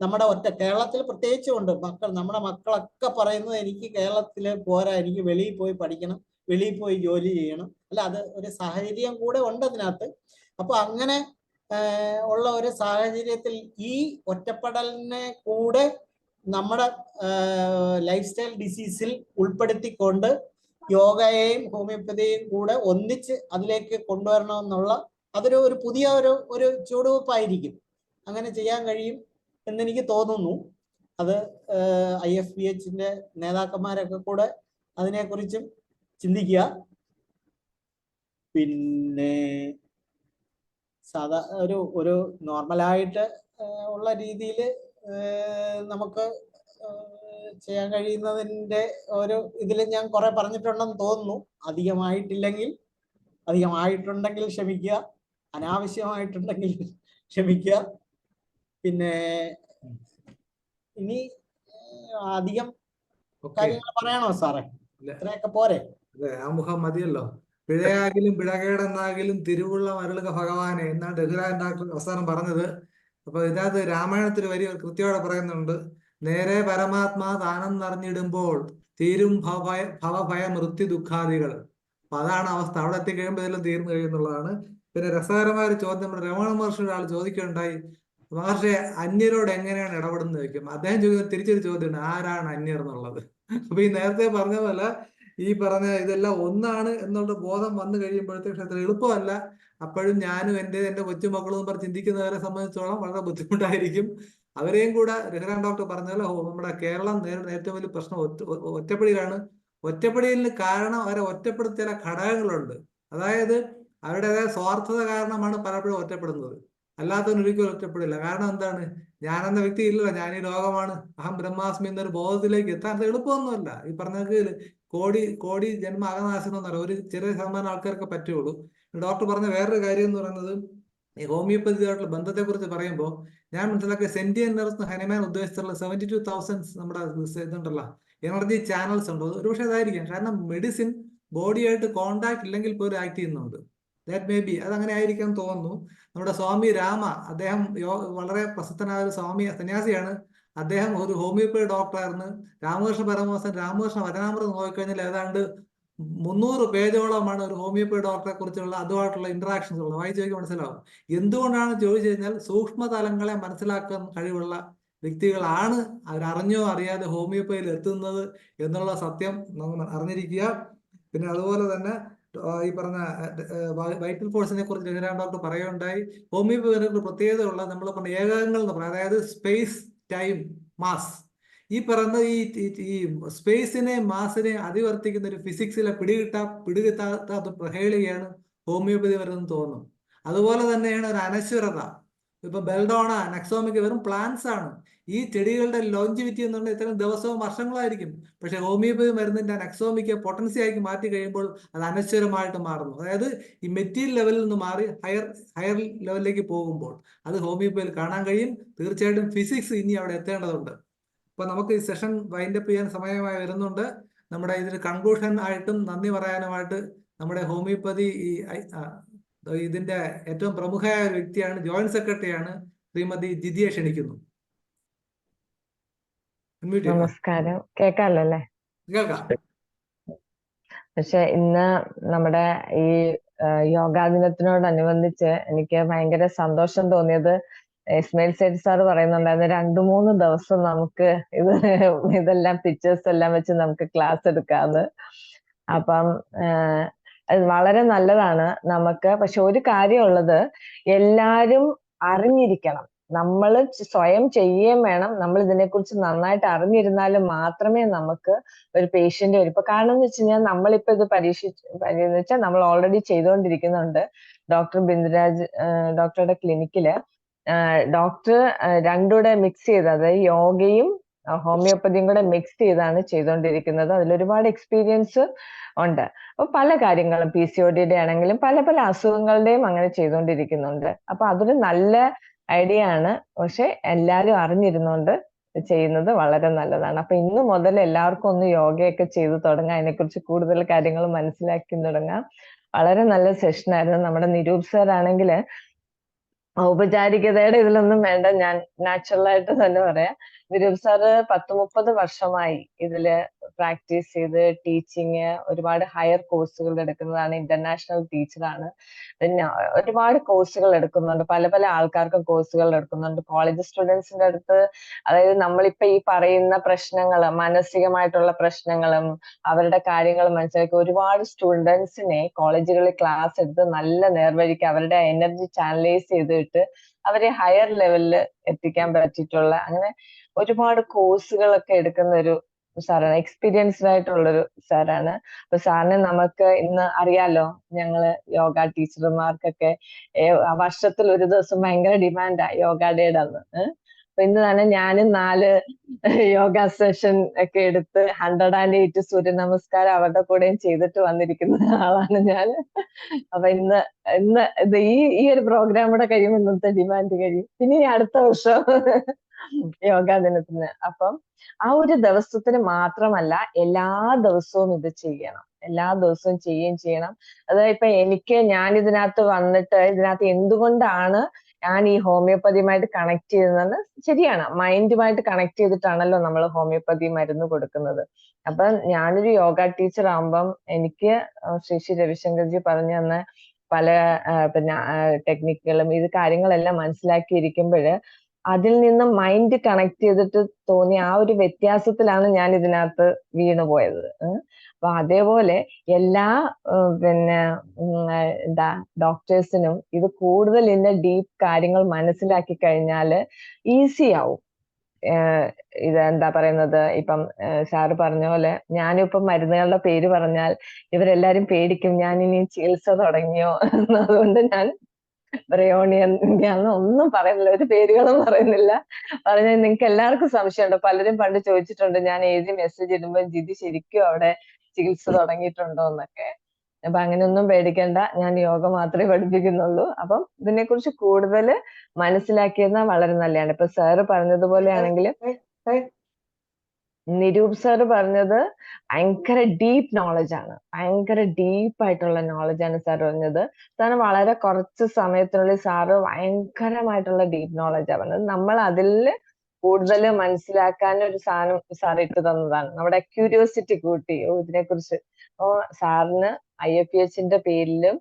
നമ്മുടെ കേരളത്തിൽ പ്രത്യേകിച്ചും ഉണ്ട്. നമ്മുടെ മക്കളൊക്കെ പറയുന്നത് എനിക്ക് കേരളത്തില് പോരാ, എനിക്ക് വെളിയിൽ പോയി പഠിക്കണം, വെളിയിൽ പോയി ജോലി ചെയ്യണം. അല്ല, അത് ഒരു സാഹചര്യം കൂടെ ഉണ്ട് അതിനകത്ത്. അപ്പൊ അങ്ങനെ ഉള്ള ഒരു സാഹചര്യത്തിൽ ഈ ഒറ്റപ്പെടലിനെ കൂടെ നമ്മുടെ ലൈഫ് സ്റ്റൈൽ ഡിസീസിൽ ഉൾപ്പെടുത്തിക്കൊണ്ട് യോഗയെയും ഹോമിയോപ്പതിയെയും കൂടെ ഒന്നിച്ച് അതിലേക്ക് കൊണ്ടുവരണമെന്നുള്ള അതൊരു ഒരു പുതിയ ഒരു ചുവടുവെപ്പായിരിക്കും. അങ്ങനെ ചെയ്യാൻ കഴിയും എന്നെനിക്ക് തോന്നുന്നു. അത് IFBHന്റെ നേതാക്കന്മാരൊക്കെ കൂടെ അതിനെക്കുറിച്ചും ചിന്തിക്കുക. പിന്നെ സാധാ ഒരു നോർമലായിട്ട് ഉള്ള രീതിയിൽ നമുക്ക് ചെയ്യാൻ കഴിയുന്നതിൻ്റെ ഒരു ഇതിൽ ഞാൻ കുറെ പറഞ്ഞിട്ടുണ്ടെന്ന് തോന്നുന്നു. അധികമായിട്ടുണ്ടെങ്കിൽ ക്ഷമിക്കുക, അനാവശ്യമായിട്ടുണ്ടെങ്കിൽ ക്ഷമിക്കുക. പിന്നെ ഇനി അധികം ഓക്കെ. കാര്യങ്ങൾ പറയണോ സാറേ? ഇല്ല. ഇത്രയൊക്കെ പോരെ? അതെ, ആമുഖം മതിയല്ലോ. പിഴയാകിലും പിഴകേടെന്നാകിലും തിരുവുള്ള മരുളുക ഭഗവാനെ എന്നാണ് രഘുരാജൻ ഡോക്ടർ അവസാനം പറഞ്ഞത്. അപ്പൊ ഇതിനകത്ത് രാമായണത്തിൽ വരി കൃത്യമായിട്ട് പറയുന്നുണ്ട്, നേരെ പരമാത്മാ താനെന്നറിഞ്ഞിടുമ്പോൾ തീരും ഭവഭയ മൃത്യു ദുഃഖാദികൾ. അപ്പൊ അതാണ് അവസ്ഥ. അവിടെ എത്തിക്കഴിയുമ്പോൾ ഇതെല്ലാം തീർന്നു കഴിയുന്നുള്ളതാണ്. പിന്നെ രസകരമായ ഒരു ചോദ്യം നമ്മുടെ രമണ മഹർഷി ഒരാൾ ചോദിക്കുകയുണ്ടായി, മഹർഷി അന്യരോട് എങ്ങനെയാണ് ഇടപെടുന്നത് ചോദിക്കും. അദ്ദേഹം ചോദിക്കുന്ന തിരിച്ചൊരു ചോദ്യമുണ്ട്, ആരാണ് അന്യർ എന്നുള്ളത്. അപ്പൊ ഈ നേരത്തെ പറഞ്ഞ പോലെ ഈ പറഞ്ഞ ഇതെല്ലാം ഒന്നാണ് എന്നുള്ള ബോധം വന്നു കഴിയുമ്പോഴത്തേക്ക് അത്ര എളുപ്പമല്ല. അപ്പോഴും ഞാനും എൻ്റെ കൊച്ചുമക്കളും പറഞ്ഞ് ചിന്തിക്കുന്നവരെ സംബന്ധിച്ചോളം വളരെ ബുദ്ധിമുട്ടായിരിക്കും. അവരെയും കൂടെ രഘുരാം ഡോക്ടർ പറഞ്ഞാൽ നമ്മുടെ കേരളം നേരിടുന്ന ഏറ്റവും വലിയ പ്രശ്നം ഒറ്റപ്പെടിയിലാണ്. ഒറ്റപ്പെടിയലിന് കാരണം അവരെ ഒറ്റപ്പെടുത്തിയ ചില ഘടകങ്ങളുണ്ട്. അതായത് അവരുടേതായ സ്വാർത്ഥത കാരണമാണ് പലപ്പോഴും ഒറ്റപ്പെടുന്നത്. അല്ലാത്തവന് ഒരിക്കലും ഒറ്റപ്പെടില്ല. കാരണം എന്താണ്? ഞാനെന്ന വ്യക്തി ഇല്ലല്ലോ, ഞാൻ ഈ ലോകമാണ്, അഹം ബ്രഹ്മാസ്മി എന്നൊരു ബോധത്തിലേക്ക് എത്താൻ എളുപ്പമൊന്നുമല്ല. ഈ പറഞ്ഞ കോടി ജന്മ അകനാശനം എന്നല്ല, ഒരു ചെറിയ ശതമാനം ആൾക്കാർക്ക് പറ്റുള്ളൂ. ഡോക്ടർ പറഞ്ഞ വേറൊരു കാര്യം എന്ന് പറയുന്നത്, ഈ ഹോമിയോപ്പതിയായിട്ടുള്ള ബന്ധത്തെ കുറിച്ച് പറയുമ്പോൾ ഞാൻ മനസ്സിലാക്കിയ സെന്റിയൻ നെർവ്സ് ഹനുമാൻ ഉദ്ദേശിച്ചുള്ള 72,000 നമ്മുടെ ഇതുണ്ടല്ലോ, എനർജി ചാനൽസ് ഉണ്ട്. ഒരുപക്ഷെ അതായിരിക്കാം. കാരണം മെഡിസിൻ ബോഡിയായിട്ട് കോണ്ടാക്ട് ഇല്ലെങ്കിൽ പോലും ആക്ട് ചെയ്യുന്നുണ്ട്. ദാറ്റ് മേ ബി അതങ്ങനെ ആയിരിക്കാൻ തോന്നുന്നു. നമ്മുടെ സ്വാമി രാമ, അദ്ദേഹം വളരെ പ്രസിദ്ധനായ ഒരു സ്വാമി സന്യാസിയാണ്. അദ്ദേഹം ഒരു ഹോമിയോപ്പതി ഡോക്ടറായിരുന്നു. രാമകൃഷ്ണ പരമഹംസൻ രാമകൃഷ്ണ വചനാമൃതം നോക്കിക്കഴിഞ്ഞാൽ ഏതാണ്ട് 300 പേജോളമാണ് ഒരു ഹോമിയോപ്പതി ഡോക്ടറെ കുറിച്ചുള്ള അതുമായിട്ടുള്ള ഇന്ററാക്ഷൻസ് ഉള്ളത്. വായിച്ചു നോക്കി മനസ്സിലാവും. എന്തുകൊണ്ടാണ് ചോദിച്ചു കഴിഞ്ഞാൽ സൂക്ഷ്മതലങ്ങളെ മനസ്സിലാക്കാൻ കഴിവുള്ള വ്യക്തികളാണ് അവരറിഞ്ഞോ അറിയാതെ ഹോമിയോപ്പതിയിൽ എത്തുന്നത് എന്നുള്ള സത്യം നമ്മൾ അറിഞ്ഞിരിക്കുക. പിന്നെ അതുപോലെ തന്നെ ഈ പറഞ്ഞ വൈറ്റൽ ഫോഴ്സിനെ കുറിച്ച് രഘുരാം ഡോക്ടർ പറയുകയുണ്ടായി. ഹോമിയോപ്പതി പ്രത്യേകതയുള്ള നമ്മൾ പറഞ്ഞ ഏകകങ്ങൾ എന്ന് പറയാം, അതായത് സ്പേസ് ടൈം മാസ്. ഈ പറയുന്ന ഈ സ്പേസിനെ മാസിനെ അതിവർത്തിക്കുന്ന ഒരു ഫിസിക്സിലെ പിടികിട്ടാത്ത പ്രഹേളികയാണ് ഹോമിയോപ്പതി വരുന്നത് തോന്നുന്നു. അതുപോലെ തന്നെയാണ് ഒരു അനശ്വരത. ഇപ്പൊ ബെൽഡോണ നെക്സോമിക്ക വെറും പ്ലാന്റ്സ് ആണ്. ഈ ചെടികളുടെ ലോഞ്ചിവിറ്റി എന്ന് പറഞ്ഞാൽ ഇത്രയും ദിവസവും വർഷങ്ങളായിരിക്കും. പക്ഷെ ഹോമിയോപ്പതി മരുന്നിന്റെ നെക്സോമിക്ക പൊട്ടൻസി ആക്കി മാറ്റി കഴിയുമ്പോൾ അത് അനശ്വരമായിട്ട് മാറുന്നു. അതായത് ഈ മെറ്റീരിയൽ ലെവലിൽ നിന്ന് മാറി ഹയർ ലെവലിലേക്ക് പോകുമ്പോൾ അത് ഹോമിയോപ്പതിയിൽ കാണാൻ കഴിയും. തീർച്ചയായിട്ടും ഫിസിക്സ് ഇനി അവിടെ എത്തേണ്ടതുണ്ട്. അപ്പൊ നമുക്ക് ഈ സെഷൻ വൈൻഡപ്പ് ചെയ്യാൻ സമയമായി വരുന്നുണ്ട്. നമ്മുടെ ഇതിന് കൺക്ലൂഷൻ ആയിട്ടും നന്ദി പറയാനുമായിട്ട് നമ്മുടെ ഹോമിയോപ്പതി ഇതിന്റെ ഏറ്റവും പ്രമുഖയായ ഒരു വ്യക്തിയാണ്, ജോയിന്റ് സെക്രട്ടറിയാണ് ശ്രീമതി ജിതിയെ ക്ഷണിക്കുന്നു. നമസ്കാരം. കേൾക്കാമല്ലോ അല്ലേ? കേൾക്കാം. പക്ഷെ ഇന്ന് നമ്മുടെ ഈ യോഗാ ദിനത്തിനോടനുബന്ധിച്ച് എനിക്ക് ഭയങ്കര സന്തോഷം തോന്നിയത്, ഇസ്മായിൽ സൈദ് സാർ പറയുന്നുണ്ടായിരുന്നു 2-3 ദിവസം നമുക്ക് ഇതെല്ലാം പിക്ചേഴ്സ് എല്ലാം വെച്ച് നമുക്ക് ക്ലാസ് എടുക്കാന്ന്. അപ്പം അത് വളരെ നല്ലതാണ് നമുക്ക്. പക്ഷെ ഒരു കാര്യമുള്ളത്, എല്ലാരും അറിഞ്ഞിരിക്കണം. നമ്മൾ സ്വയം ചെയ്യുകയും വേണം. നമ്മൾ ഇതിനെക്കുറിച്ച് നന്നായിട്ട് അറിഞ്ഞിരുന്നാൽ മാത്രമേ നമുക്ക് ഒരു പേഷ്യന്റ് വരും. ഇപ്പൊ കാരണം എന്ന് വെച്ച് കഴിഞ്ഞാൽ നമ്മളിപ്പോ ഇത് വെച്ചാൽ നമ്മൾ ഓൾറെഡി ചെയ്തുകൊണ്ടിരിക്കുന്നുണ്ട്. ഡോക്ടർ ബിന്ദുരാജ് ഡോക്ടറുടെ ക്ലിനിക്കില് ഡോക്ടർ രണ്ടുകൂടെ മിക്സ് ചെയ്ത്, അതായത് യോഗയും ഹോമിയോപ്പതിയും കൂടെ മിക്സ് ചെയ്താണ് ചെയ്തുകൊണ്ടിരിക്കുന്നത്. അതിലൊരുപാട് എക്സ്പീരിയൻസ് ഉണ്ട്. അപ്പൊ പല കാര്യങ്ങളും PCOD ആണെങ്കിലും പല അസുഖങ്ങളുടെയും അങ്ങനെ ചെയ്തുകൊണ്ടിരിക്കുന്നുണ്ട്. അപ്പൊ അതൊരു നല്ല ഐഡിയ ആണ്. പക്ഷെ എല്ലാരും അറിഞ്ഞിരുന്നോണ്ട് ചെയ്യുന്നത് വളരെ നല്ലതാണ്. അപ്പൊ ഇന്ന് മുതൽ എല്ലാവർക്കും ഒന്ന് യോഗയൊക്കെ ചെയ്തു തുടങ്ങാം. അതിനെക്കുറിച്ച് കൂടുതൽ കാര്യങ്ങൾ മനസ്സിലാക്കി തുടങ്ങാം. വളരെ നല്ല സെഷൻ ആയിരുന്നു. നമ്മുടെ നിരൂപ് സാർ ആണെങ്കിൽ ഔപചാരികതയുടെ ഇതിലൊന്നും വേണ്ട, ഞാൻ നാച്ചുറൽ ആയിട്ട് തന്നെ പറയാം. നിരൂപ് സാറ് 10-30 വർഷമായി ഇതില് പ്രാക്ടീസ് ചെയ്ത് ടീച്ചിങ് ഒരുപാട് ഹയർ കോഴ്സുകൾ എടുക്കുന്നതാണ്, ഇന്റർനാഷണൽ ടീച്ചറാണ്. പിന്നെ ഒരുപാട് കോഴ്സുകൾ എടുക്കുന്നുണ്ട്, പല പല ആൾക്കാർക്ക് കോഴ്സുകൾ എടുക്കുന്നുണ്ട്. കോളേജ് സ്റ്റുഡൻസിന്റെ അടുത്ത് അതായത് നമ്മളിപ്പോ ഈ പറയുന്ന പ്രശ്നങ്ങൾ, മാനസികമായിട്ടുള്ള പ്രശ്നങ്ങളും അവരുടെ കാര്യങ്ങൾ മനസ്സിലാക്കി ഒരുപാട് സ്റ്റുഡൻസിനെ കോളേജുകളിൽ ക്ലാസ് എടുത്ത് നല്ല നേർവഴിക്ക് അവരുടെ എനർജി ചാനലൈസ് ചെയ്തിട്ട് അവരെ ഹയർ ലെവലിൽ എത്തിക്കാൻ പറ്റിയിട്ടുള്ള അങ്ങനെ ഒരുപാട് കോഴ്സുകളൊക്കെ എടുക്കുന്ന ഒരു സാറാണ്, എക്സ്പീരിയൻസ്ഡ് ആയിട്ടുള്ളൊരു സാറാണ്. അപ്പൊ സാറിനെ നമുക്ക് ഇന്ന് അറിയാലോ, ഞങ്ങള് യോഗ ടീച്ചർമാർക്കൊക്കെ വർഷത്തിൽ ഒരു ദിവസം ഭയങ്കര ഡിമാൻഡാ യോഗ ഡേയുടെ അന്ന്. അപ്പൊ ഇന്ന് തന്നെ ഞാനും 4 യോഗ സെഷൻ ഒക്കെ എടുത്ത് 108 സൂര്യ നമസ്കാരം അവരുടെ കൂടെയും ചെയ്തിട്ട് വന്നിരിക്കുന്ന ആളാണ് ഞാൻ. അപ്പൊ ഇന്ന് ഇന്ന് ഇത് ഈ ഒരു പ്രോഗ്രാം കൂടെ കഴിയുമ്പോൾ ഇന്നത്തെ ഡിമാൻഡ് കഴിയും. പിന്നെ ഇനി അടുത്ത വർഷം യോഗാ ദിനത്തിന്. അപ്പം ആ ഒരു ദിവസത്തിന് മാത്രമല്ല, എല്ലാ ദിവസവും ഇത് ചെയ്യണം, എല്ലാ ദിവസവും ചെയ്യുകയും ചെയ്യണം. അതായത് ഇപ്പൊ ഞാൻ ഇതിനകത്ത് വന്നിട്ട് ഇതിനകത്ത് എന്തുകൊണ്ടാണ് ഞാൻ ഈ ഹോമിയോപ്പതിയുമായിട്ട് കണക്ട് ചെയ്യുന്നത്, ശരിയാണ്, മൈൻഡുമായിട്ട് കണക്ട് ചെയ്തിട്ടാണല്ലോ നമ്മൾ ഹോമിയോപ്പതി മരുന്ന് കൊടുക്കുന്നത്. അപ്പൊ ഞാനൊരു യോഗ ടീച്ചർ ആകുമ്പം എനിക്ക് ശ്രീ രവിശങ്കർജി പറഞ്ഞു തന്ന പല പിന്നെ ടെക്നിക്കുകളും ഇത് കാര്യങ്ങളെല്ലാം മനസ്സിലാക്കിയിരിക്കുമ്പോൾ അതിൽ നിന്ന് മൈൻഡ് കണക്ട് ചെയ്തിട്ട് തോന്നിയ ആ ഒരു വ്യത്യാസത്തിലാണ് ഞാൻ ഇതിനകത്ത് വീണുപോയത്. അപ്പൊ അതേപോലെ എല്ലാ പിന്നെ എന്താ ഡോക്ടേഴ്സിനും ഇത് കൂടുതൽ ഇതിന്റെ ഡീപ്പ് കാര്യങ്ങൾ മനസ്സിലാക്കി കഴിഞ്ഞാല് ഈസി ആവും. ഇത് എന്താ പറയുന്നത്, ഇപ്പം സാറ് പറഞ്ഞ പോലെ ഞാനിപ്പം മരുന്നുകളുടെ പേര് പറഞ്ഞാൽ ഇവരെല്ലാരും പേടിക്കും, ഞാൻ ഇനി ചികിത്സ തുടങ്ങിയോ അതുകൊണ്ട് ഞാൻ ബ്രയോണിയൻ ഒന്നും പറയുന്നില്ല, ഒരു പേരുകളും പറയുന്നില്ല. പറഞ്ഞാൽ നിങ്ങൾക്ക് എല്ലാവർക്കും സംശയമുണ്ട്, പലരും പണ്ട് ചോദിച്ചിട്ടുണ്ട് ഞാൻ എഴുതി മെസ്സേജ് ഇടുമ്പോൾ ജിതി ശരിക്കും അവിടെ ചികിത്സ തുടങ്ങിയിട്ടുണ്ടോ എന്നൊക്കെ. അപ്പൊ അങ്ങനെയൊന്നും പേടിക്കണ്ട, ഞാൻ യോഗ മാത്രമേ പഠിപ്പിക്കുന്നുള്ളൂ. അപ്പം ഇതിനെക്കുറിച്ച് കൂടുതൽ മനസ്സിലാക്കിയിരുന്നാൽ വളരെ നല്ലതാണ്. ഇപ്പൊ സാറ് പറഞ്ഞതുപോലെയാണെങ്കിലും നിരൂപ് സാറ് പറഞ്ഞത് ഭയങ്കര ഡീപ്പ് നോളജ് ആണ്, ഭയങ്കര ഡീപ്പായിട്ടുള്ള നോളജാണ് സാർ പറഞ്ഞത്. സാറ് വളരെ കുറച്ച് സമയത്തിനുള്ളിൽ സാറ് ഭയങ്കരമായിട്ടുള്ള ഡീപ്പ് നോളജാണ് പറഞ്ഞത്. നമ്മൾ അതിൽ കൂടുതൽ മനസ്സിലാക്കാൻ ഒരു സാധനം സാർ ഇട്ട് തന്നതാണ്, നമ്മുടെ ക്യൂരിയോസിറ്റി കൂട്ടി ഇതിനെക്കുറിച്ച്. അപ്പോ സാറിന് IFPHന്റെ പേരിലും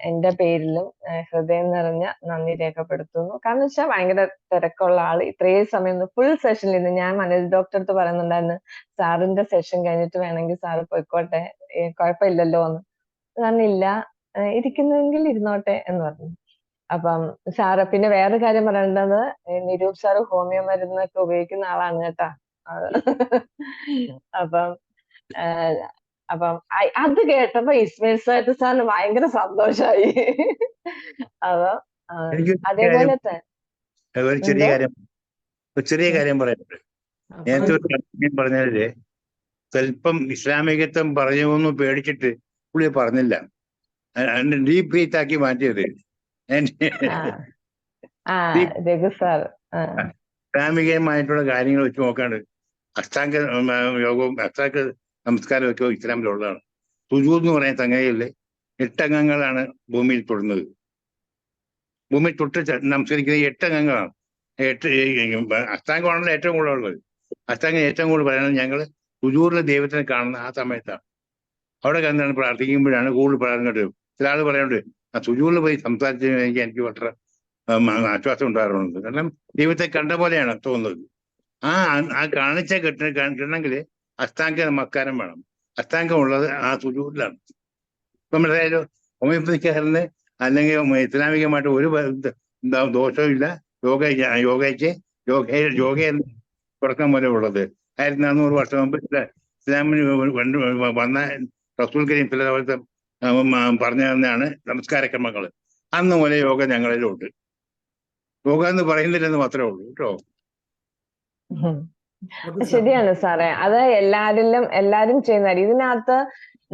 എന്റെ പേരിലും ഹൃദയം നിറഞ്ഞ നന്ദി രേഖപ്പെടുത്തുന്നു. കാരണം വെച്ചാൽ ഭയങ്കര തിരക്കുള്ള ആള് ഇത്രയും സമയം ഫുൾ സെഷനിൽ ഇരുന്ന്, ഞാൻ മനോജ് ഡോക്ടർ അടുത്ത് പറയുന്നുണ്ടായിരുന്നു സാറിന്റെ സെഷൻ കഴിഞ്ഞിട്ട് വേണമെങ്കിൽ സാറ് പോയിക്കോട്ടെ, കുഴപ്പമില്ലല്ലോ എന്ന്. പറഞ്ഞില്ല, ഇരിക്കുന്നെങ്കിൽ ഇരുന്നോട്ടെ എന്ന് പറഞ്ഞു. അപ്പം സാറ് പിന്നെ വേറെ കാര്യം പറയേണ്ടത്, നിരൂപ് സാറ് ഹോമിയോ മരുന്നൊക്കെ ഉപയോഗിക്കുന്ന ആളാണ് കേട്ടാ. അപ്പം അപ്പം അത് കേട്ടപ്പോ ഇസ്മയിൽ സാറിന് ഭയങ്കര സന്തോഷായി. അപ്പൊ അതേപോലെ തന്നെ ഒരു ചെറിയ കാര്യം പറയാനുണ്ട്. നേരത്തെ ഒരു കാര്യം പറഞ്ഞാല് സ്വല്പം ഇസ്ലാമികത്വം പറയുമെന്ന് പേടിച്ചിട്ട് പുള്ളി പറഞ്ഞില്ല, ഡീപ് ബ്രീത്ത് ആക്കി മാറ്റിയത്. ഇസ്ലാമികമായിട്ടുള്ള കാര്യങ്ങൾ വെച്ച് നോക്കാണ്ട് അഷ്ടാംഗ യോഗവും അഷ്ടാംഗ നമസ്കാരം ഒക്കെ ഇസ്ലാമിലുള്ളതാണ്. സുജൂദ് എന്ന് പറയുന്ന സംഗതിയില് 8 അംഗങ്ങളാണ് ഭൂമിയിൽ തൊടുന്നത്. ഭൂമിയിൽ തൊട്ട് നമസ്കരിക്കുന്ന 8 അംഗങ്ങളാണ്. 8 അഷ്ടാംഗമാണല്ലോ ഏറ്റവും കൂടുതൽ ഉള്ളത്. അഷ്ടാംഗം ഏറ്റവും കൂടുതൽ പറയുന്നത് ഞങ്ങൾ സുജൂദിലെ ദൈവത്തിനെ കാണുന്ന ആ സമയത്താണ്. അവിടെ കണ്ടാണ് പ്രാർത്ഥിക്കുമ്പോഴാണ് കൂടുതൽ പ്രാർത്ഥന. ചില ആൾ പറയുന്നുണ്ട് ആ സുജൂദിൽ പോയി സംസാരിച്ചെങ്കിൽ എനിക്ക് വളരെ ആശ്വാസം ഉണ്ടാകാറുണ്ട്, കാരണം ദൈവത്തെ കണ്ട പോലെയാണ് തോന്നുന്നത്. ആ കാണിച്ച കിട്ടണമെങ്കിൽ അഷ്ടാംഗ നമസ്കാരം വേണം. അഷ്ടാംഗം ഉള്ളത് ആ സുജൂദിലാണ്. ഇപ്പം ഏതായാലും ഹോമിയോപ്പതിക്കാരന് അല്ലെങ്കിൽ ഇസ്ലാമികമായിട്ട് ഒരു ദോഷവും ഇല്ല. യോഗയ്ക്ക് തുടക്കം പോലെ ഉള്ളത് 1400 വർഷം മുമ്പ് ഇസ്ലാമിന് വന്ന റസൂൽ കരീം പറഞ്ഞു തന്നെയാണ് നമസ്കാരക്രമങ്ങൾ. അന്ന് പോലെ യോഗ ഞങ്ങളിലുണ്ട്. യോഗ എന്ന് പറയുന്നില്ലെന്ന് മാത്രമേ ഉള്ളൂ കേട്ടോ. ശരിയാണ് സാറേ, അത് എല്ലാരും ചെയ്യുന്ന ഇതിനകത്ത്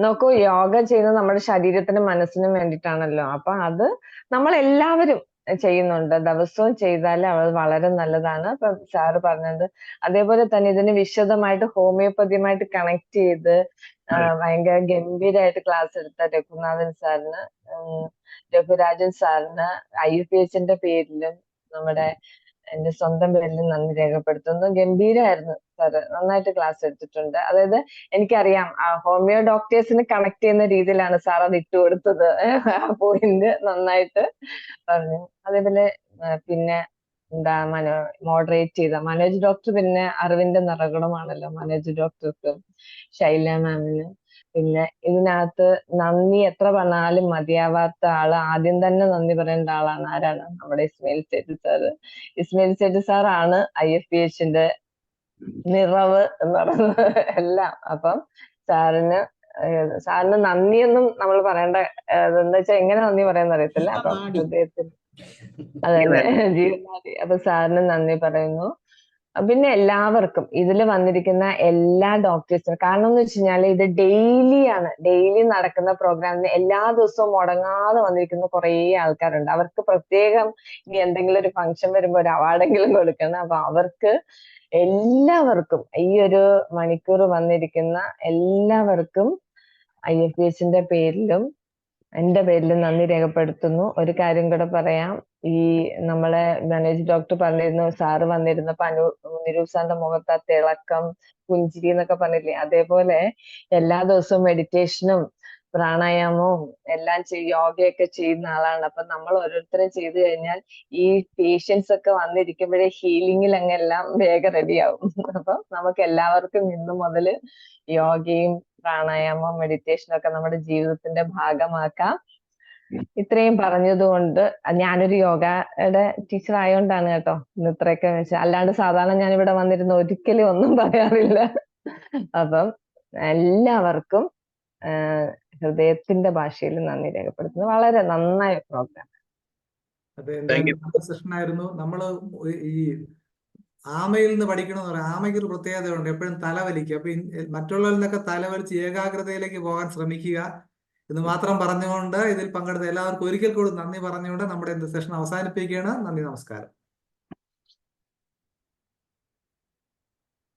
നോക്കൂ, യോഗ ചെയ്യുന്നത് നമ്മുടെ ശരീരത്തിനും മനസ്സിനും വേണ്ടിയിട്ടാണല്ലോ. അപ്പൊ അത് നമ്മൾ എല്ലാവരും ചെയ്യുന്നുണ്ട്, ദിവസവും ചെയ്താൽ അത് വളരെ നല്ലതാണ്. ഇപ്പൊ സാറ് പറഞ്ഞത് അതേപോലെ തന്നെ ഇതിന് വിശദമായിട്ട് ഹോമിയോപ്പതിയുമായിട്ട് കണക്ട് ചെയ്ത് ഭയങ്കര ഗംഭീരമായിട്ട് ക്ലാസ് എടുത്ത രഘുനാഥൻ സാറിന്, രഘുരാജൻ സാറിന്, IFPHന്റെ പേരിലും എന്റെ സ്വന്തം പേരിലും നന്ദി രേഖപ്പെടുത്തുന്നു. ഗംഭീരമായിരുന്നു സാറ് നന്നായിട്ട് ക്ലാസ് എടുത്തിട്ടുണ്ട്. അതായത് എനിക്കറിയാം ഹോമിയോ ഡോക്ടേഴ്സിന് കണക്ട് ചെയ്യുന്ന രീതിയിലാണ് സാർ അത് ഇട്ട് കൊടുത്തത്. ആ പോയിന്റ് നന്നായിട്ട് പറഞ്ഞു. അതേപോലെ പിന്നെ എന്താ മോഡറേറ്റ് ചെയ്ത മനോജ് ഡോക്ടർ, പിന്നെ അറിവിന്റെ നിറകുടമാണല്ലോ മനോജ് ഡോക്ടർക്ക്, ശൈല മാമിന്. പിന്നെ ഇതിനകത്ത് നന്ദി എത്ര പറഞ്ഞാലും മതിയാവാത്ത ആള്, ആദ്യം തന്നെ നന്ദി പറയേണ്ട ആളാണ് ആരാണ്? നമ്മുടെ ഇസ്മയിൽ സേഠ് സാറ്. ഇസ്മയിൽ സേഠ് സാറാണ് IFPHന്റെ നിറവ് എന്ന് പറയുന്നത് എല്ലാം. അപ്പം സാറിന് നന്ദിയൊന്നും നമ്മൾ പറയേണ്ട, എന്താ വെച്ചാൽ എങ്ങനെ നന്ദി പറയാന്ന് അറിയത്തില്ല. അപ്പം ജീവനാഡി. ഹൃദയത്തിൽ അതന്നെ ജീവനാദി. അപ്പൊ സാറിന് നന്ദി പറയുന്നു. പിന്നെ എല്ലാവർക്കും ഇതിൽ വന്നിരിക്കുന്ന എല്ലാ ഡോക്ടേഴ്സിനും, കാരണം എന്ന് വെച്ച് കഴിഞ്ഞാൽ ഇത് ഡെയിലി നടക്കുന്ന പ്രോഗ്രാമിന് എല്ലാ ദിവസവും മുടങ്ങാതെ വന്നിരിക്കുന്ന കുറേ ആൾക്കാരുണ്ട്. അവർക്ക് പ്രത്യേകം ഇനി എന്തെങ്കിലും ഒരു ഫംഗ്ഷൻ വരുമ്പോൾ ഒരു അവാർഡെങ്കിലും കൊടുക്കണം. അപ്പൊ അവർക്ക് എല്ലാവർക്കും ഈ ഒരു മണിക്കൂർ വന്നിരിക്കുന്ന എല്ലാവർക്കും IFPHന്റെ പേരിലും എന്റെ പേരിലും നന്ദി രേഖപ്പെടുത്തുന്നു. ഒരു കാര്യം കൂടെ പറയാം, ഈ നമ്മളെ മനോജ് ഡോക്ടർ പറഞ്ഞിരുന്നു, സാറ് വന്നിരുന്നപ്പോ നിരൂപ് സാറിന്റെ മുഖത്ത് ആ തിളക്കം, പുഞ്ചിരി എന്നൊക്കെ പറഞ്ഞില്ലേ, അതേപോലെ എല്ലാ ദിവസവും മെഡിറ്റേഷനും പ്രാണായാമവും എല്ലാം യോഗയൊക്കെ ചെയ്യുന്ന ആളാണ്. അപ്പൊ നമ്മൾ ഓരോരുത്തരും ചെയ്തു കഴിഞ്ഞാൽ ഈ പേഷ്യൻസ് ഒക്കെ വന്നിരിക്കുമ്പോഴേ ഹീലിംഗിൽ അങ്ങ് എല്ലാം വേഗം റെഡിയാവും. അപ്പൊ നമുക്ക് എല്ലാവർക്കും ഇന്നു മുതൽ യോഗയും പ്രാണായാമവും മെഡിറ്റേഷനും ഒക്കെ നമ്മുടെ ജീവിതത്തിന്റെ ഭാഗമാക്കാം. ഇത്രയും പറഞ്ഞതുകൊണ്ട്, ഞാനൊരു യോഗയുടെ ടീച്ചർ ആയതുകൊണ്ടാണ് കേട്ടോ ഇന്ന് ഇത്രയൊക്കെ വെച്ചാൽ, അല്ലാണ്ട് സാധാരണ ഞാൻ ഇവിടെ വന്നിരുന്ന ഒരിക്കലും ഒന്നും പറയാറില്ല. അപ്പം എല്ലാവർക്കും ഹൃദയത്തിന്റെ ഭാഷയിൽ നന്ദി രേഖപ്പെടുത്തുന്നു. വളരെ നന്നായ പ്രോഗ്രാം. അതെ, എന്തായാലും നല്ല സെഷൻ ആയിരുന്നു. നമ്മള് ഈ ആമയിൽ നിന്ന് പഠിക്കണമെന്ന് പറയാം. ആമയ്ക്ക് ഒരു പ്രത്യേകതയുണ്ട്, എപ്പോഴും തലവലിക്കുക. അപ്പൊ മറ്റുള്ളവരിൽ നിന്നൊക്കെ തലവലിച്ച് ഏകാഗ്രതയിലേക്ക് പോകാൻ ശ്രമിക്കുക എന്ന് മാത്രം പറഞ്ഞുകൊണ്ട് ഇതിൽ പങ്കെടുത്ത എല്ലാവർക്കും ഒരിക്കൽ കൂടി നന്ദി പറഞ്ഞുകൊണ്ട് നമ്മുടെ സെഷൻ അവസാനിപ്പിക്കുകയാണ്. നന്ദി, നമസ്കാരം.